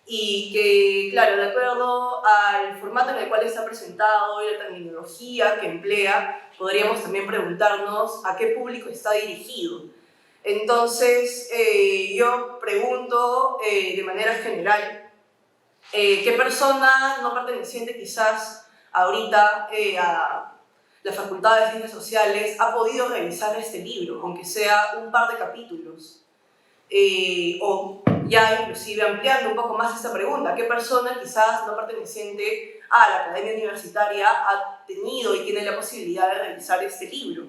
y que, claro, de acuerdo al formato en el cual está presentado y la terminología que emplea, podríamos también preguntarnos a qué público está dirigido. Entonces, yo pregunto de manera general, ¿qué persona no perteneciente quizás ahorita a la Facultad de Ciencias Sociales ha podido revisar este libro, aunque sea un par de capítulos? O ya inclusive ampliando un poco más esta pregunta, ¿qué persona quizás no perteneciente a la academia universitaria ha tenido y tiene la posibilidad de revisar este libro,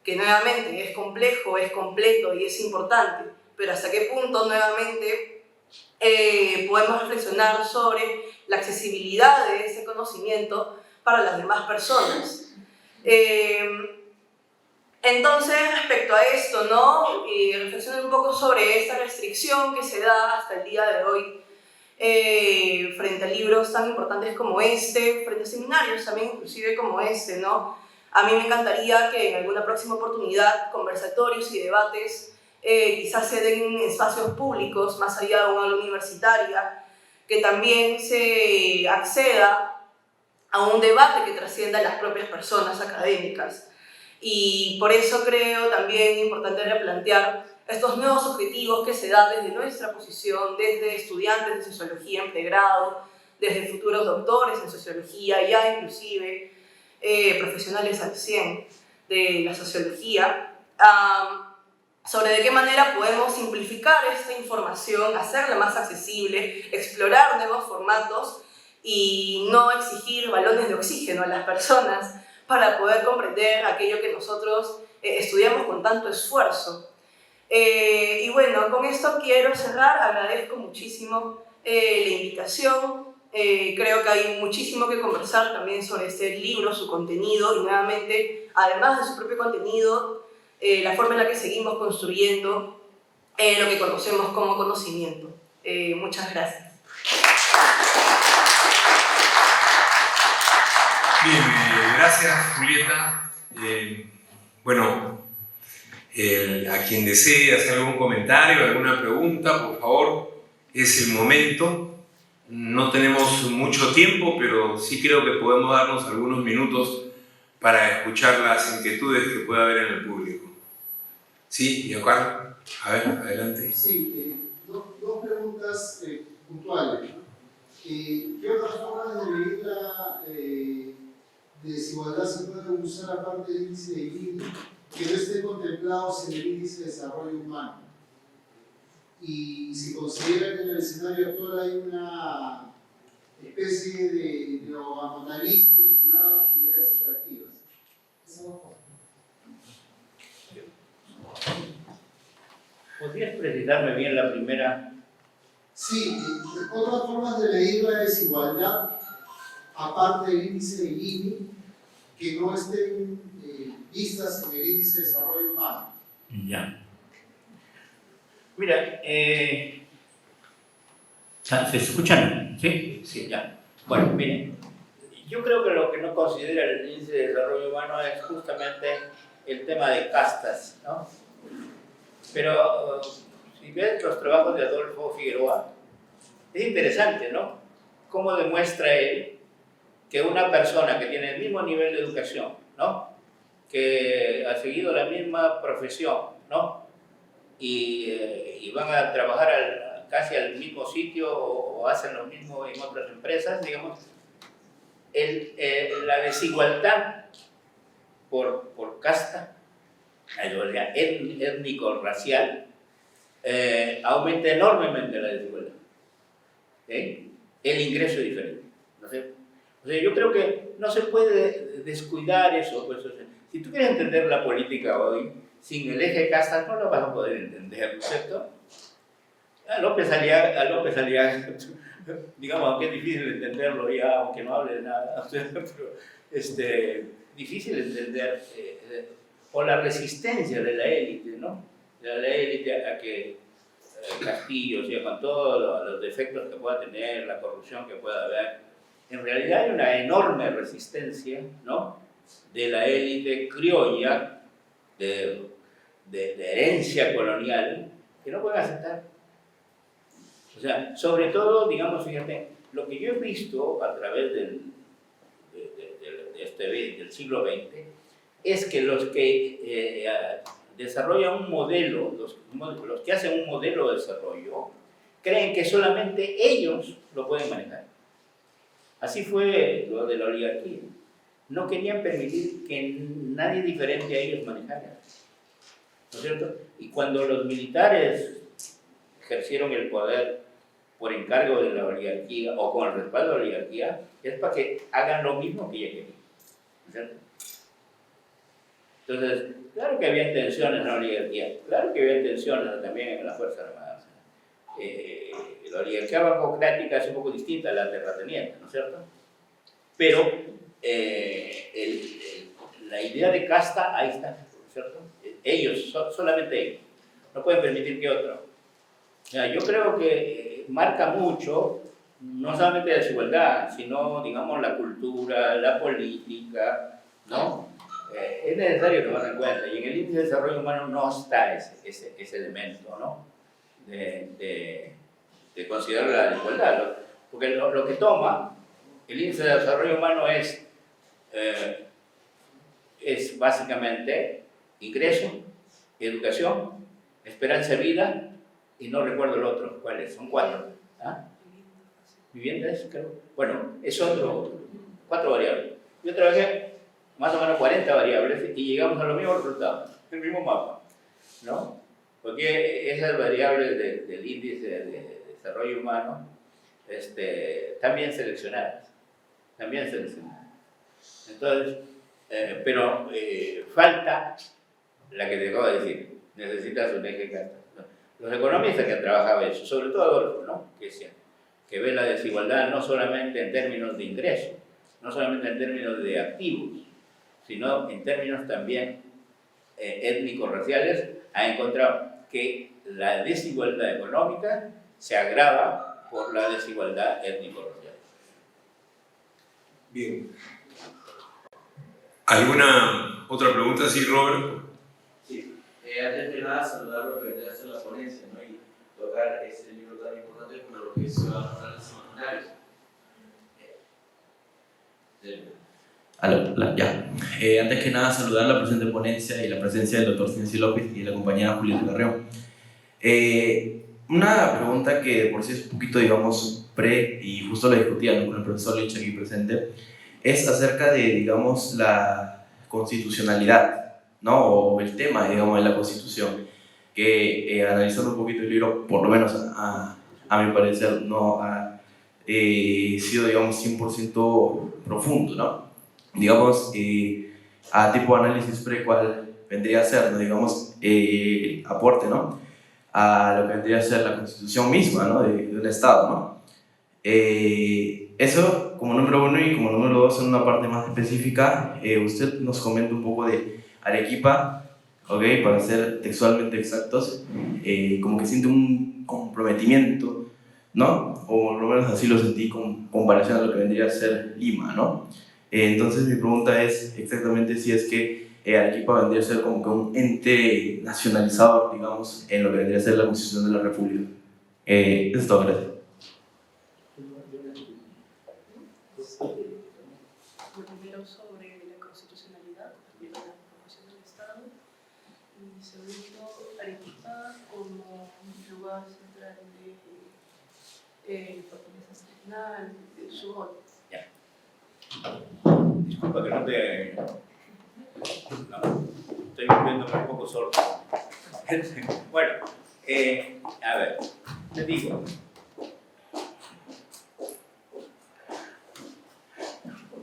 que nuevamente es complejo, es completo y es importante, pero hasta qué punto nuevamente podemos reflexionar sobre la accesibilidad de ese conocimiento para las demás personas. Entonces, respecto a esto, ¿no? Reflexionar un poco sobre esta restricción que se da hasta el día de hoy frente a libros tan importantes como este, frente a seminarios también inclusive como este, ¿no? A mí me encantaría que en alguna próxima oportunidad conversatorios y debates quizás se den en espacios públicos, más allá de una aula universitaria, que también se acceda a un debate que trascienda a las propias personas académicas. Y por eso creo también importante replantear estos nuevos objetivos que se dan desde nuestra posición, desde estudiantes de sociología en pregrado, desde futuros doctores en sociología, ya inclusive profesionales al 100 de la sociología, sobre de qué manera podemos simplificar esta información, hacerla más accesible, explorar nuevos formatos y no exigir balones de oxígeno a las personas para poder comprender aquello que nosotros estudiamos con tanto esfuerzo. Y bueno, con esto quiero cerrar. Agradezco muchísimo la invitación. Creo que hay muchísimo que conversar también sobre este libro, su contenido y nuevamente, además de su propio contenido, la forma en la que seguimos construyendo lo que conocemos como conocimiento. Muchas gracias. Bien, gracias Julieta. Bueno, a quien desee hacer algún comentario, alguna pregunta, por favor, es el momento. No tenemos mucho tiempo, pero sí creo que podemos darnos algunos minutos para escuchar las inquietudes que pueda haber en el público. Sí, Giancarlo, a ver, adelante. Sí, dos preguntas puntuales, ¿no? ¿Qué otras formas de medir la desigualdad se pueden usar aparte del índice de Gini que no estén contemplados en el índice de desarrollo humano? Y si considera que en el escenario actual hay una especie de neoamoralismo vinculado a actividades extractivas. Esa dos cosas. ¿Podrías precisarme bien la primera? Sí, otras formas de medir la desigualdad, aparte del índice de Gini, que no estén vistas en el índice de desarrollo humano. Ya. Mira, ¿se escuchan? ¿Sí? Sí, ya. Bueno, miren, yo creo que lo que no considera el índice de desarrollo humano es justamente el tema de castas, ¿no? Pero si ves los trabajos de Adolfo Figueroa, es interesante, ¿no? Cómo demuestra él que una persona que tiene el mismo nivel de educación, ¿no? Que ha seguido la misma profesión, ¿no? Y van a trabajar casi al mismo sitio o hacen lo mismo en otras empresas, digamos, la desigualdad por casta, étnico-racial, aumenta enormemente la desigualdad. El ingreso es diferente, ¿no es cierto? O sea, yo creo que no se puede descuidar eso. Pues, o sea, si tú quieres entender la política hoy, sin el eje casta no lo vas a poder entender, ¿no es cierto? A López Aliaga, digamos, aunque es difícil entenderlo ya, aunque no hable de nada, o sea, pero, difícil entender, o la resistencia de la élite, ¿no? De la élite a que Castillo, o sea, con todos los defectos que pueda tener, la corrupción que pueda haber, en realidad hay una enorme resistencia, ¿no? De la élite criolla, de herencia colonial, que no pueden aceptar. O sea, sobre todo, digamos, fíjate, lo que yo he visto a través del siglo XX es que los que desarrollan un modelo, los que hacen un modelo de desarrollo, creen que solamente ellos lo pueden manejar. Así fue lo de la oligarquía. No querían permitir que nadie diferente a ellos manejara, ¿no es cierto? Y cuando los militares ejercieron el poder por encargo de la oligarquía o con el respaldo de la oligarquía, es para que hagan lo mismo que ella quería, ¿no es cierto? Entonces, claro que había tensiones en la oligarquía, claro que había tensiones también en las Fuerzas Armadas. La oligarquía bancocrática es un poco distinta a la terrateniente, ¿no es cierto? Pero la idea de casta, ahí está, ¿no es cierto? Ellos, solamente ellos, no pueden permitir que otro. O sea, yo creo que marca mucho, no solamente la desigualdad, sino, digamos, la cultura, la política, ¿no? Es necesario tomar en cuenta, y en el índice de desarrollo humano no está ese elemento, ¿no? De considerar la desigualdad, porque lo que toma el índice de desarrollo humano es básicamente ingreso, educación, esperanza de vida, y no recuerdo el otro, ¿cuáles? Son 4. ¿Ah? ¿Vivienda es, creo? Bueno, es 4 variables. Yo trabajé más o menos 40 variables y llegamos a los mismos resultados, el mismo mapa, ¿no? Porque esas variables del índice de desarrollo humano están bien seleccionadas, Entonces, pero falta la que te acabo de decir, necesitas un eje casta. Los economistas que han trabajado eso, sobre todo Adolfo, ¿no? Que decían que ve la desigualdad no solamente en términos de ingresos, no solamente en términos de activos, sino en términos también étnico-raciales, ha encontrado que la desigualdad económica se agrava por la desigualdad étnico-racial. Bien. ¿Alguna otra pregunta? Sí, Robert. Sí, antes de nada saludar lo que vendría a ser la ponencia, ¿no? Y tocar ese libro tan importante como lo que se va a hablar en seminarios. Ya. Antes que nada, saludar la presente ponencia y la presencia del doctor Ciencio López y la compañera Julieta Carreón. Una pregunta que por sí es un poquito, digamos, y justo la discutía, ¿no?, con el profesor Lynch aquí presente, es acerca de, digamos, la constitucionalidad, ¿no?, o el tema, digamos, de la Constitución, que analizando un poquito el libro, por lo menos a mi parecer, no ha sido, digamos, 100% profundo, ¿no? Digamos, a tipo de análisis cuál vendría a ser, ¿no?, digamos, aporte, ¿no?, a lo que vendría a ser la Constitución misma, ¿no?, de un Estado, ¿no? Eso como número 1, y como número 2, en una parte más específica, usted nos comenta un poco de Arequipa, ¿ok?, para ser textualmente exactos, como que siente un comprometimiento, ¿no?, o por lo menos así lo sentí con comparación a lo que vendría a ser Lima, ¿no? Entonces mi pregunta es exactamente si es que Arequipa vendría a ser como que un ente nacionalizador, digamos, en lo que vendría a ser la Constitución de la República. Eso es todo, gracias. Primero sobre la constitucionalidad, también la formación del Estado, y segundo, Arequipa como lugar central de fortaleza nacional, de su voto. Disculpa que no te... No, estoy volviéndome un poco sordo. Bueno, a ver, te digo.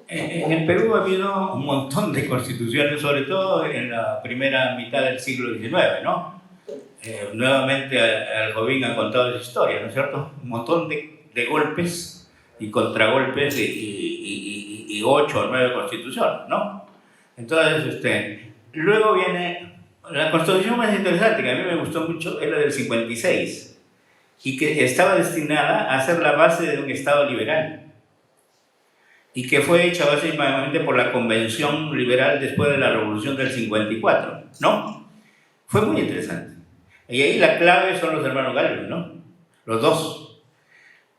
En el Perú ha habido un montón de constituciones, sobre todo en la primera mitad del siglo XIX, ¿no? Nuevamente Aljovín ha contado esa historia, ¿no es cierto? Un montón de golpes y contragolpes y 8 o 9 constituciones, ¿no? Entonces, luego viene la constitución más interesante, que a mí me gustó mucho, es la del 56, y que estaba destinada a ser la base de un Estado liberal, y que fue hecha básicamente por la Convención Liberal después de la Revolución del 54, ¿no? Fue muy interesante. Y ahí la clave son los hermanos Galvez, ¿no? Los dos.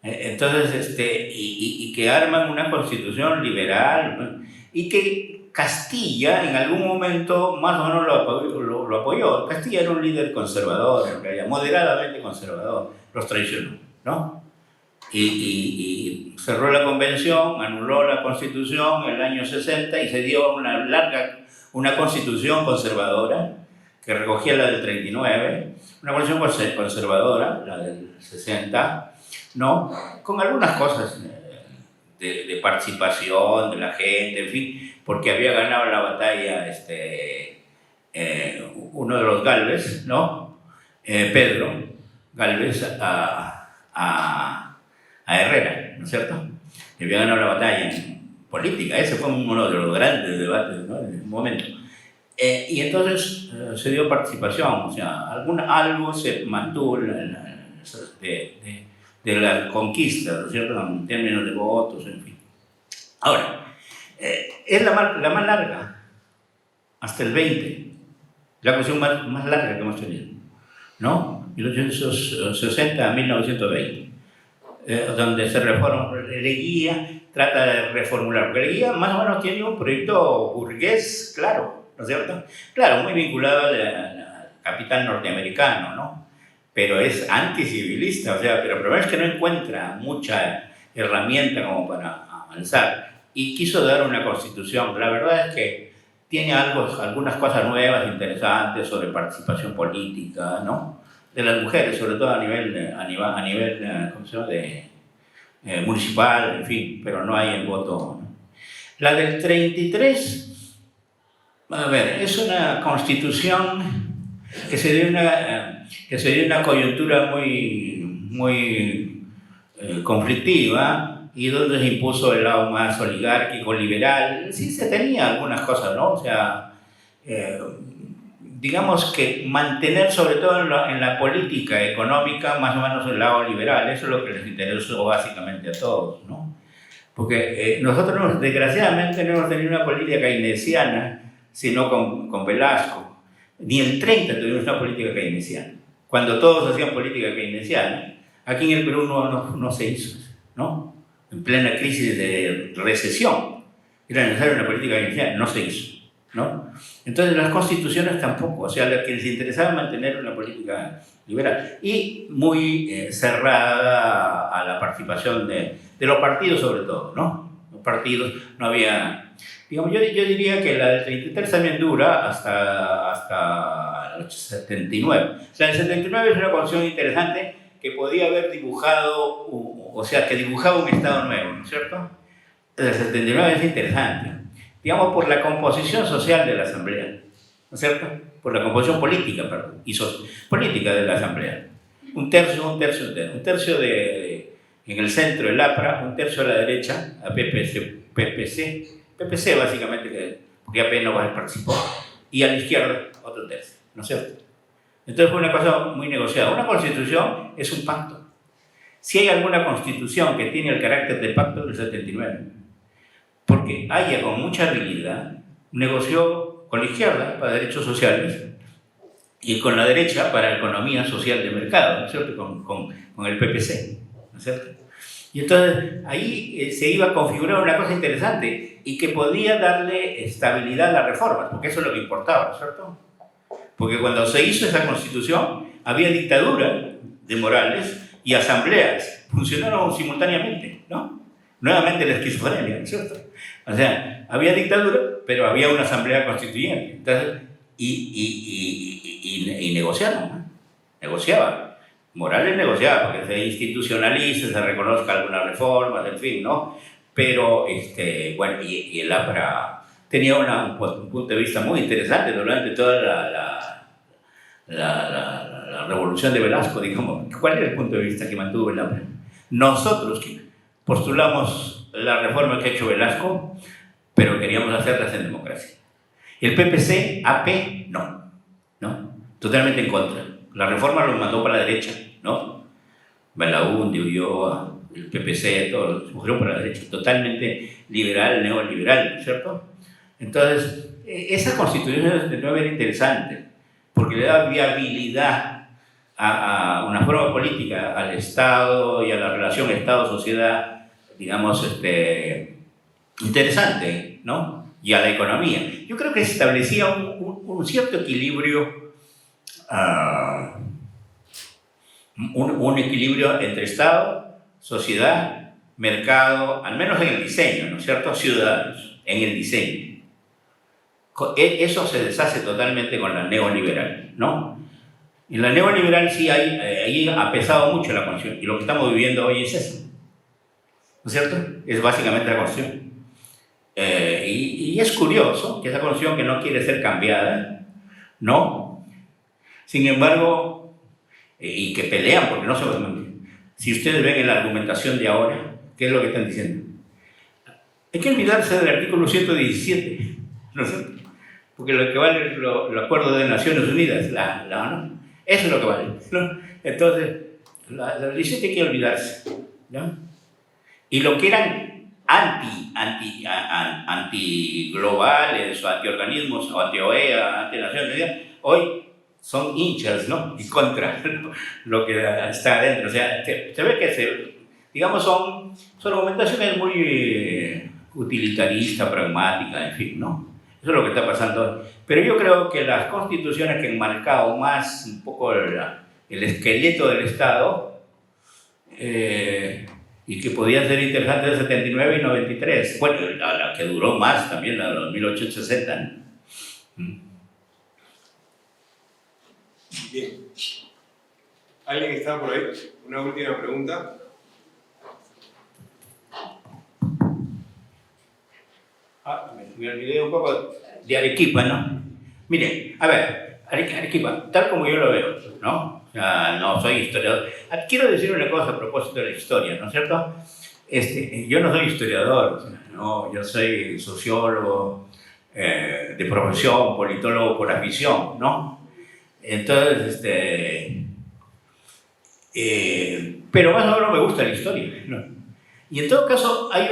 Entonces, y que arman una constitución liberal, ¿no?, y que Castilla en algún momento más o menos lo apoyó. Castilla era un líder conservador, en realidad, moderadamente conservador, los traicionó, ¿no? Y cerró la convención, anuló la constitución en el año 60 y se dio una constitución conservadora que recogía la del 39, una constitución conservadora, la del 60, ¿no? Con algunas cosas de participación de la gente, en fin, porque había ganado la batalla uno de los Gálvez, ¿no? Pedro Gálvez a Herrera, ¿no es cierto? Que había ganado la batalla política. Ese fue uno de los grandes debates, ¿no? En ese momento. Y entonces se dio participación, o sea, algo se mantuvo de la conquista, ¿no es cierto? En términos de votos, en fin. Ahora, es la más larga, hasta el 20, la cuestión más larga que hemos tenido, ¿no? 1860 a 1920, donde se reforma, Leguía trata de reformular, porque Leguía más o menos tiene un proyecto burgués, claro, ¿no es cierto? Claro, muy vinculado al capital norteamericano, ¿no? Pero es anticivilista, o sea, pero el problema es que no encuentra mucha herramienta como para avanzar. Y quiso dar una constitución. La verdad es que tiene algunas cosas nuevas, interesantes, sobre participación política, ¿no? De las mujeres, sobre todo a nivel ¿cómo se llama? Municipal, en fin, pero no hay el voto, ¿no? La del 33, a ver, es una constitución que se dio una coyuntura muy conflictiva, y donde se impuso el lado más oligárquico, liberal. Sí se tenía algunas cosas, ¿no? O sea, digamos que mantener sobre todo en la política económica más o menos el lado liberal, eso es lo que les interesó básicamente a todos, ¿no? Porque nosotros desgraciadamente no hemos tenido una política keynesiana, sino con Velasco. Ni el 30 tuvimos una política keynesiana. Cuando todos hacían política keynesiana, aquí en el Perú no se hizo, ¿no? En plena crisis de recesión, era necesaria una política keynesiana, no se hizo, ¿no? Entonces las constituciones tampoco, o sea, a que les interesaba mantener una política liberal y muy cerrada a la participación de los partidos sobre todo, ¿no? Los partidos no había, digamos, yo diría que la del 33 también dura hasta el 79. La del 79 es una constitución interesante que podía haber dibujado, o sea, que dibujaba un Estado nuevo, ¿no es cierto? El 79 es interesante, digamos, por la composición social de la Asamblea, ¿no es cierto? Por la composición política, perdón, política de la Asamblea. Un tercio en el centro, el APRA, un tercio a la derecha, a PPC básicamente, porque AP no va a participar, y a la izquierda otro tercio, ¿no es cierto? Entonces fue una cosa muy negociada. Una constitución es un pacto. Si hay alguna constitución que tiene el carácter de pacto del 79, porque Haya con mucha habilidad negoció con la izquierda para derechos sociales y con la derecha para economía social de mercado, ¿no es cierto? Con el PPC, ¿no es cierto? Y entonces ahí se iba a configurar una cosa interesante y que podía darle estabilidad a las reformas, porque eso es lo que importaba, ¿no es cierto? Porque cuando se hizo esa constitución había dictadura de Morales y asambleas, funcionaron simultáneamente, ¿no? Nuevamente la esquizofrenia, ¿no es cierto? O sea, había dictadura, pero había una asamblea constituyente. Entonces, y negociaron, ¿no? Negociaban. Morales negociaba porque se institucionalice, se reconozca algunas reformas, en fin, ¿no? Pero, bueno, y el APRA tenía un punto de vista muy interesante durante toda la revolución de Velasco, digamos. ¿Cuál era el punto de vista que mantuvo el APRA? Nosotros postulamos la reforma que ha hecho Velasco, pero queríamos hacerlas en democracia. El PPC, AP, no, totalmente en contra. La reforma lo mandó para la derecha, ¿no? Balaúnde, Ulloa, el PPC, todos fueron para la derecha, totalmente liberal, neoliberal, ¿cierto? Entonces, esa constitución del 79 era interesante, porque le da viabilidad a una forma política al Estado y a la relación Estado-sociedad, digamos, interesante, ¿no? Y a la economía. Yo creo que se establecía un cierto equilibrio, un equilibrio entre Estado, sociedad, mercado, al menos en el diseño, ¿no es cierto? Ciudadanos, en el diseño. Eso se deshace totalmente con la neoliberal, ¿no? En la neoliberal sí hay, ahí ha pesado mucho la constitución, y lo que estamos viviendo hoy es eso, ¿no es cierto? Es básicamente la constitución. Y es curioso que esa constitución que no quiere ser cambiada, ¿no? Sin embargo, y que pelean porque no se pueden. Si ustedes ven en la argumentación de ahora, ¿qué es lo que están diciendo? Hay que olvidarse del artículo 117, ¿no es cierto? Porque lo que vale es el acuerdo de Naciones Unidas, ¿no? Eso es lo que vale, ¿no? Entonces, la 17 hay que olvidarse, ¿no? Y lo que eran antiglobales o antiorganismos o anti-OEA, anti-Naciones Unidas, hoy son hinchas, ¿no? Y contra lo que está adentro. O sea, se ve que digamos, son argumentaciones muy utilitaristas, pragmáticas, en fin, ¿no? Eso es lo que está pasando hoy. Pero yo creo que las constituciones que han marcado más un poco el esqueleto del Estado, y que podían ser interesantes de 79 y 93. Bueno, la que duró más también, la de 1860. ¿No? Bien. ¿Alguien está por ahí? Una última pregunta. Me olvidé un poco de Arequipa, ¿no? Miren, a ver, Arequipa, tal como yo lo veo, ¿no? O sea, no soy historiador. Quiero decir una cosa a propósito de la historia, ¿no es cierto? Yo no soy historiador, no, yo soy sociólogo de profesión, politólogo por afición, ¿no? Entonces, pero más o menos me gusta la historia, ¿no? Y en todo caso, hay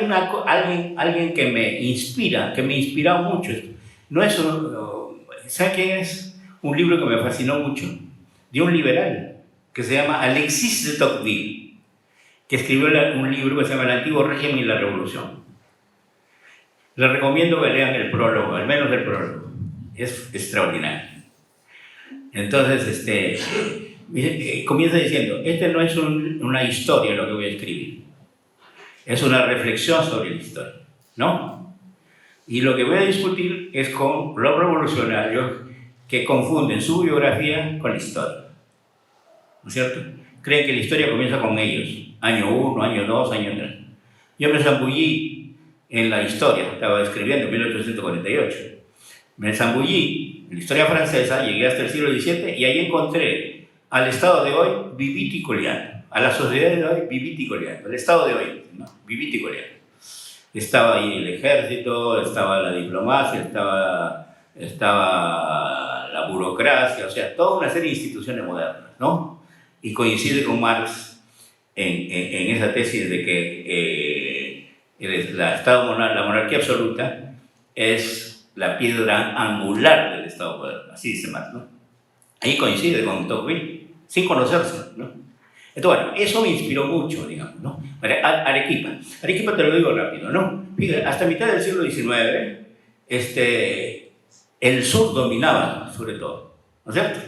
alguien que me inspira, que me ha inspirado mucho. No es ¿sabe quién es? Un libro que me fascinó mucho, de un liberal, que se llama Alexis de Tocqueville, que escribió un libro que se llama El Antiguo Régimen y la Revolución. Les recomiendo que lean el prólogo, al menos el prólogo. Es extraordinario. Entonces, comienza diciendo, no es una historia lo que voy a escribir. Es una reflexión sobre la historia, ¿no? Y lo que voy a discutir es con los revolucionarios que confunden su biografía con la historia, ¿no es cierto? Creen que la historia comienza con ellos, año 1, año 2, año 3. Yo me zambullí en la historia, estaba escribiendo en 1848. Me zambullí en la historia francesa, llegué hasta el siglo XVII y ahí encontré al Estado de hoy vivit y coleando. A la sociedad de hoy, vivit y coleando. El Estado de hoy, ¿no? Vivit y coleando. Estaba ahí el ejército, estaba la diplomacia, estaba la burocracia, o sea, toda una serie de instituciones modernas, ¿no? Y coincide con Marx en esa tesis de que la monarquía absoluta es la piedra angular del Estado moderno, así dice Marx, ¿no? Ahí coincide con Tocqueville, sin conocerse, ¿no? Entonces, bueno, eso me inspiró mucho, digamos, ¿no? Arequipa te lo digo rápido, ¿no? Fíjate, hasta mitad del siglo XIX, el sur dominaba, sobre todo, ¿no es cierto?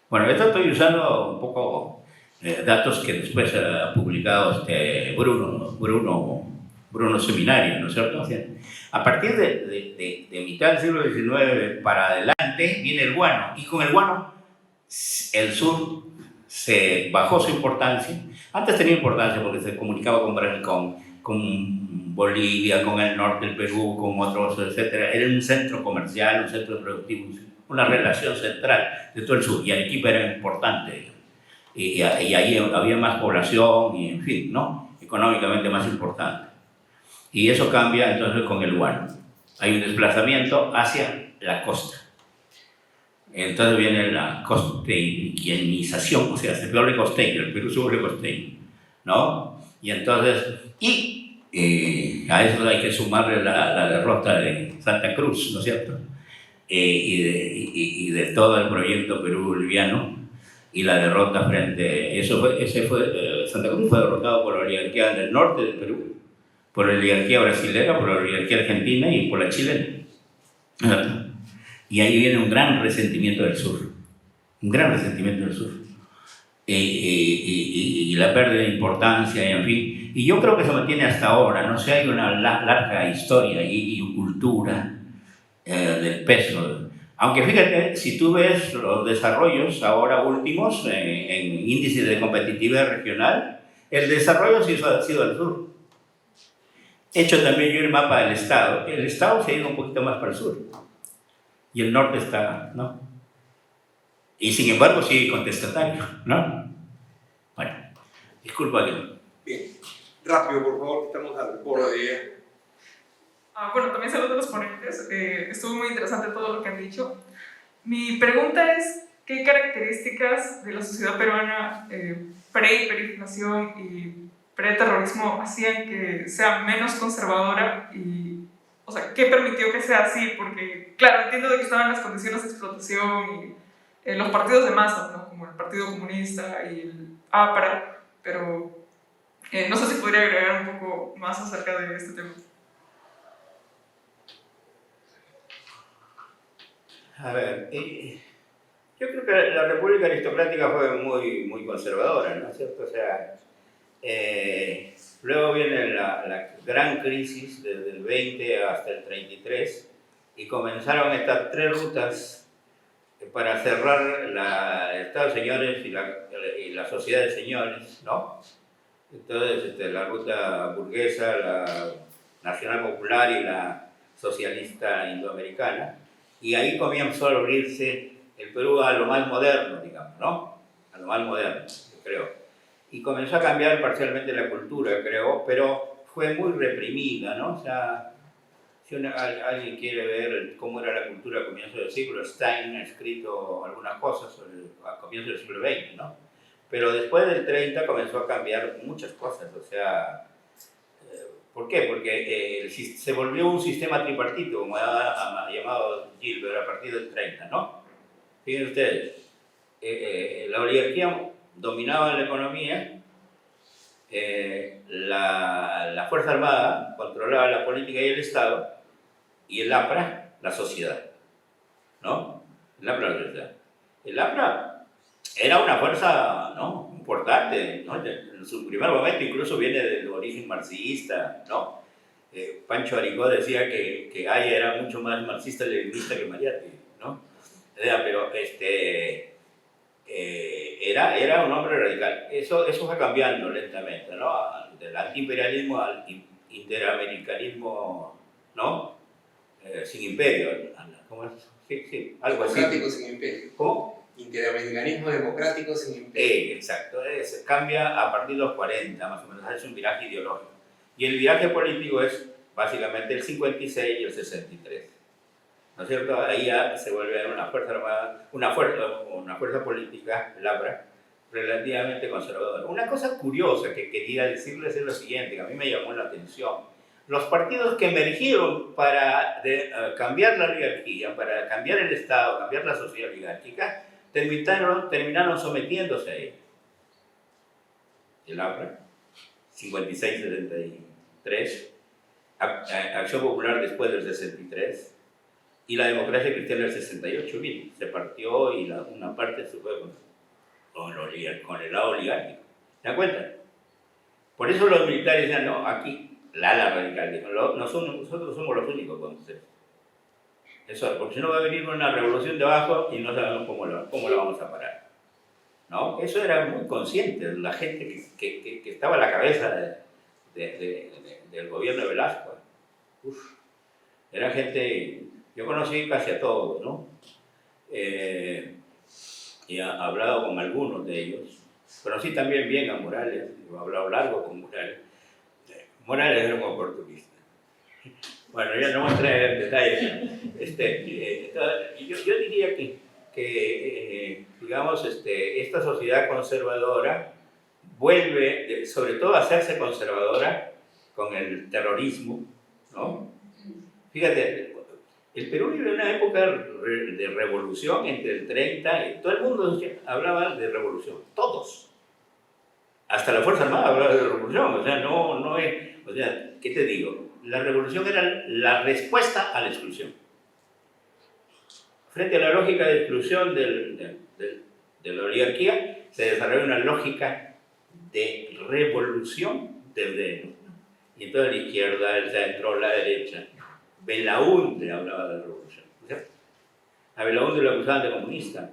Bueno, esto estoy usando un poco datos que después ha publicado Bruno Seminario, ¿no es cierto? O sea, a partir de mitad del siglo XIX para adelante viene el guano, y con el guano el sur se bajó su importancia. Antes tenía importancia porque se comunicaba con Bolivia, con el norte del Perú, con otros, etc. Era un centro comercial, un centro productivo, una relación central de todo el sur, y Arequipa era importante. Y ahí había más población, y en fin, ¿no? Económicamente más importante. Y eso cambia entonces con el guano. Hay un desplazamiento hacia la costa. Entonces viene la costeñización, o sea, se vuelve costeño, el Perú se vuelve costeño, ¿no? Y entonces, a eso hay que sumarle la derrota de Santa Cruz, ¿no es cierto? Y de todo el proyecto Perú-Boliviano, y la derrota Santa Cruz fue derrotado por la oligarquía del norte del Perú, por la oligarquía brasilera, por la oligarquía argentina y por la chilena. Y ahí viene un gran resentimiento del sur, y la pérdida de importancia, y en fin. Y yo creo que se mantiene hasta ahora, no sé, hay una larga historia y cultura del peso. Aunque fíjate, si tú ves los desarrollos ahora últimos en índices de competitividad regional, el desarrollo sí ha sido al sur. He hecho también yo el mapa del Estado. El Estado se ha ido un poquito más para el sur. Y el norte está, ¿no? Y sin embargo sigue contestatario, ¿no? Bueno, disculpa que... Bien, rápido, por favor, estamos al borde. Bueno, también saludo a los ponentes. Estuvo muy interesante todo lo que han dicho. Mi pregunta es, ¿qué características de la sociedad peruana pre-hiperinflación y pre-terrorismo hacían que sea menos conservadora? Y, o sea, ¿qué permitió que sea así? Porque, claro, entiendo de que estaban las condiciones de explotación y los partidos de masa, ¿no? Como el Partido Comunista y el APRA, pero no sé si podría agregar un poco más acerca de este tema. A ver, yo creo que la República Aristocrática fue muy conservadora, ¿no es cierto? O sea, luego viene la gran crisis desde el 20 hasta el 33 y comenzaron estas tres rutas para cerrar el Estado de Señores y la Sociedad de Señores, ¿no? Entonces, la ruta burguesa, la nacional popular y la socialista indoamericana. Y ahí comenzó a abrirse el Perú a lo más moderno, digamos, ¿no? A lo más moderno, yo creo. Y comenzó a cambiar parcialmente la cultura, creo, pero fue muy reprimida, ¿no? O sea, si alguien quiere ver cómo era la cultura a comienzos del siglo, Stein ha escrito algunas cosas a comienzos del siglo XX, ¿no? Pero después del 30 comenzó a cambiar muchas cosas, o sea... ¿Por qué? Porque se volvió un sistema tripartito, como ha llamado Gilbert a partir del 30, ¿no? Fíjense ustedes, la oligarquía dominaba la economía, la Fuerza Armada controlaba la política y el Estado, y el APRA, la sociedad, ¿no? El APRA, la sociedad. El APRA era una fuerza, ¿no?, importante, ¿no? En su primer momento incluso viene del origen marxista, ¿no? Pancho Aricó decía que Aya era mucho más marxista-leninista que Mariátegui, ¿no? Pero era un hombre radical. Eso fue cambiando lentamente, ¿no? Del antiimperialismo al interamericanismo, ¿no? Sin imperio. ¿Cómo es? Sí, algo así. Democrático sin imperio. ¿Cómo? Interamericanismo democrático sin imperio. Exacto, se cambia a partir de los 40, más o menos, es un viraje ideológico. Y el viraje político es básicamente el 56 y el 63. ¿No es cierto? Ahí ya se vuelve una fuerza armada, una fuerza política, el APRA, relativamente conservadora. Una cosa curiosa que quería decirles es lo siguiente, que a mí me llamó la atención. Los partidos que emergieron para cambiar la oligarquía, para cambiar el Estado, cambiar la sociedad oligárquica, terminaron sometiéndose a ella. El APRA, 56-73, Acción Popular después del 63, y la Democracia Cristiana del 68, bien, se partió y una parte se fue con el lado oligárquico. ¿Se dan cuenta? Por eso los militares decían, no, aquí, la ala radical, dijo, nosotros somos los únicos con ustedes. Eso, porque si no va a venir una revolución de abajo y no sabemos cómo la vamos a parar, ¿no? Eso era muy consciente de la gente que estaba a la cabeza del gobierno de Velasco. Uf, era gente, yo conocí casi a todos, ¿no? Y he hablado con algunos de ellos. Conocí también bien a Morales, he hablado largo con Morales. Morales era un oportunista. Bueno, ya no voy a traer en detalle. Yo diría que digamos, esta sociedad conservadora vuelve, sobre todo, a hacerse conservadora con el terrorismo, ¿no? Fíjate, el Perú vive una época de revolución entre el 30 y todo el mundo hablaba de revolución, todos. Hasta la Fuerza Armada hablaba de revolución, o sea, no es, o sea, ¿qué te digo? La revolución era la respuesta a la exclusión. Frente a la lógica de exclusión de la oligarquía, se desarrolla una lógica de revolución desde dentro. Y entonces la izquierda, el centro, la derecha, Belaúnde hablaba de revolución, ¿cierto? A Belaúnde lo acusaban de comunista,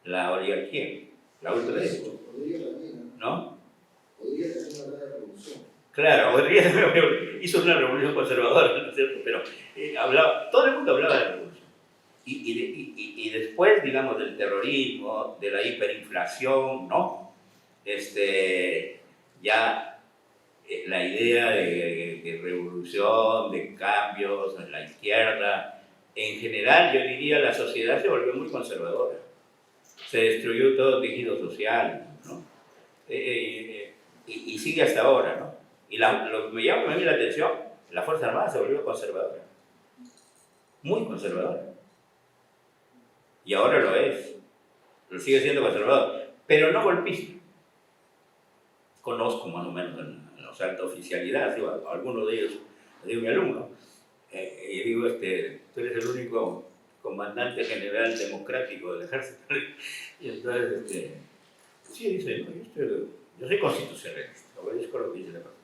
la oligarquía, la ultraderecha, Podría también, ¿no? podría tener una gran revolución. Claro, hizo una revolución conservadora, ¿no es cierto? Pero todo el mundo hablaba de revolución. Y después, digamos, del terrorismo, de la hiperinflación, ¿no? Ya la idea de revolución, de cambios en la izquierda, en general, yo diría, la sociedad se volvió muy conservadora. Se destruyó todo tejido social, ¿no? Y sigue hasta ahora, ¿no? Y lo que me llama a mí la atención, la Fuerza Armada se volvió conservadora, muy conservadora. Y ahora lo es, lo sigue siendo conservador, pero no golpista. Conozco más o menos en los alta oficialidad, digo, a algunos de ellos, digo mi alumno, y digo, tú eres el único comandante general democrático del ejército. Y entonces, sí, dice, no, yo soy constitucionalista, obedezco lo que dice la Constitución.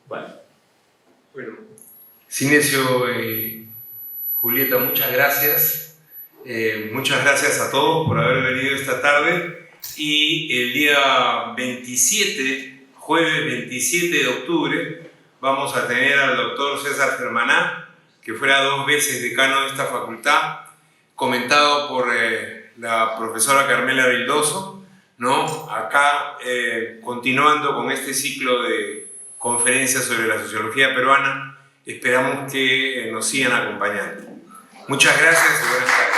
Bueno, Cinesio, Julieta, muchas gracias. Muchas gracias a todos por haber venido esta tarde. Y el día 27, jueves 27 de octubre, vamos a tener al doctor César Germaná, que fuera 2 veces decano de esta facultad, comentado por la profesora Carmela Vildoso, ¿no? Acá, continuando con este ciclo de conferencias sobre la sociología peruana, esperamos que nos sigan acompañando. Muchas gracias y buenas tardes.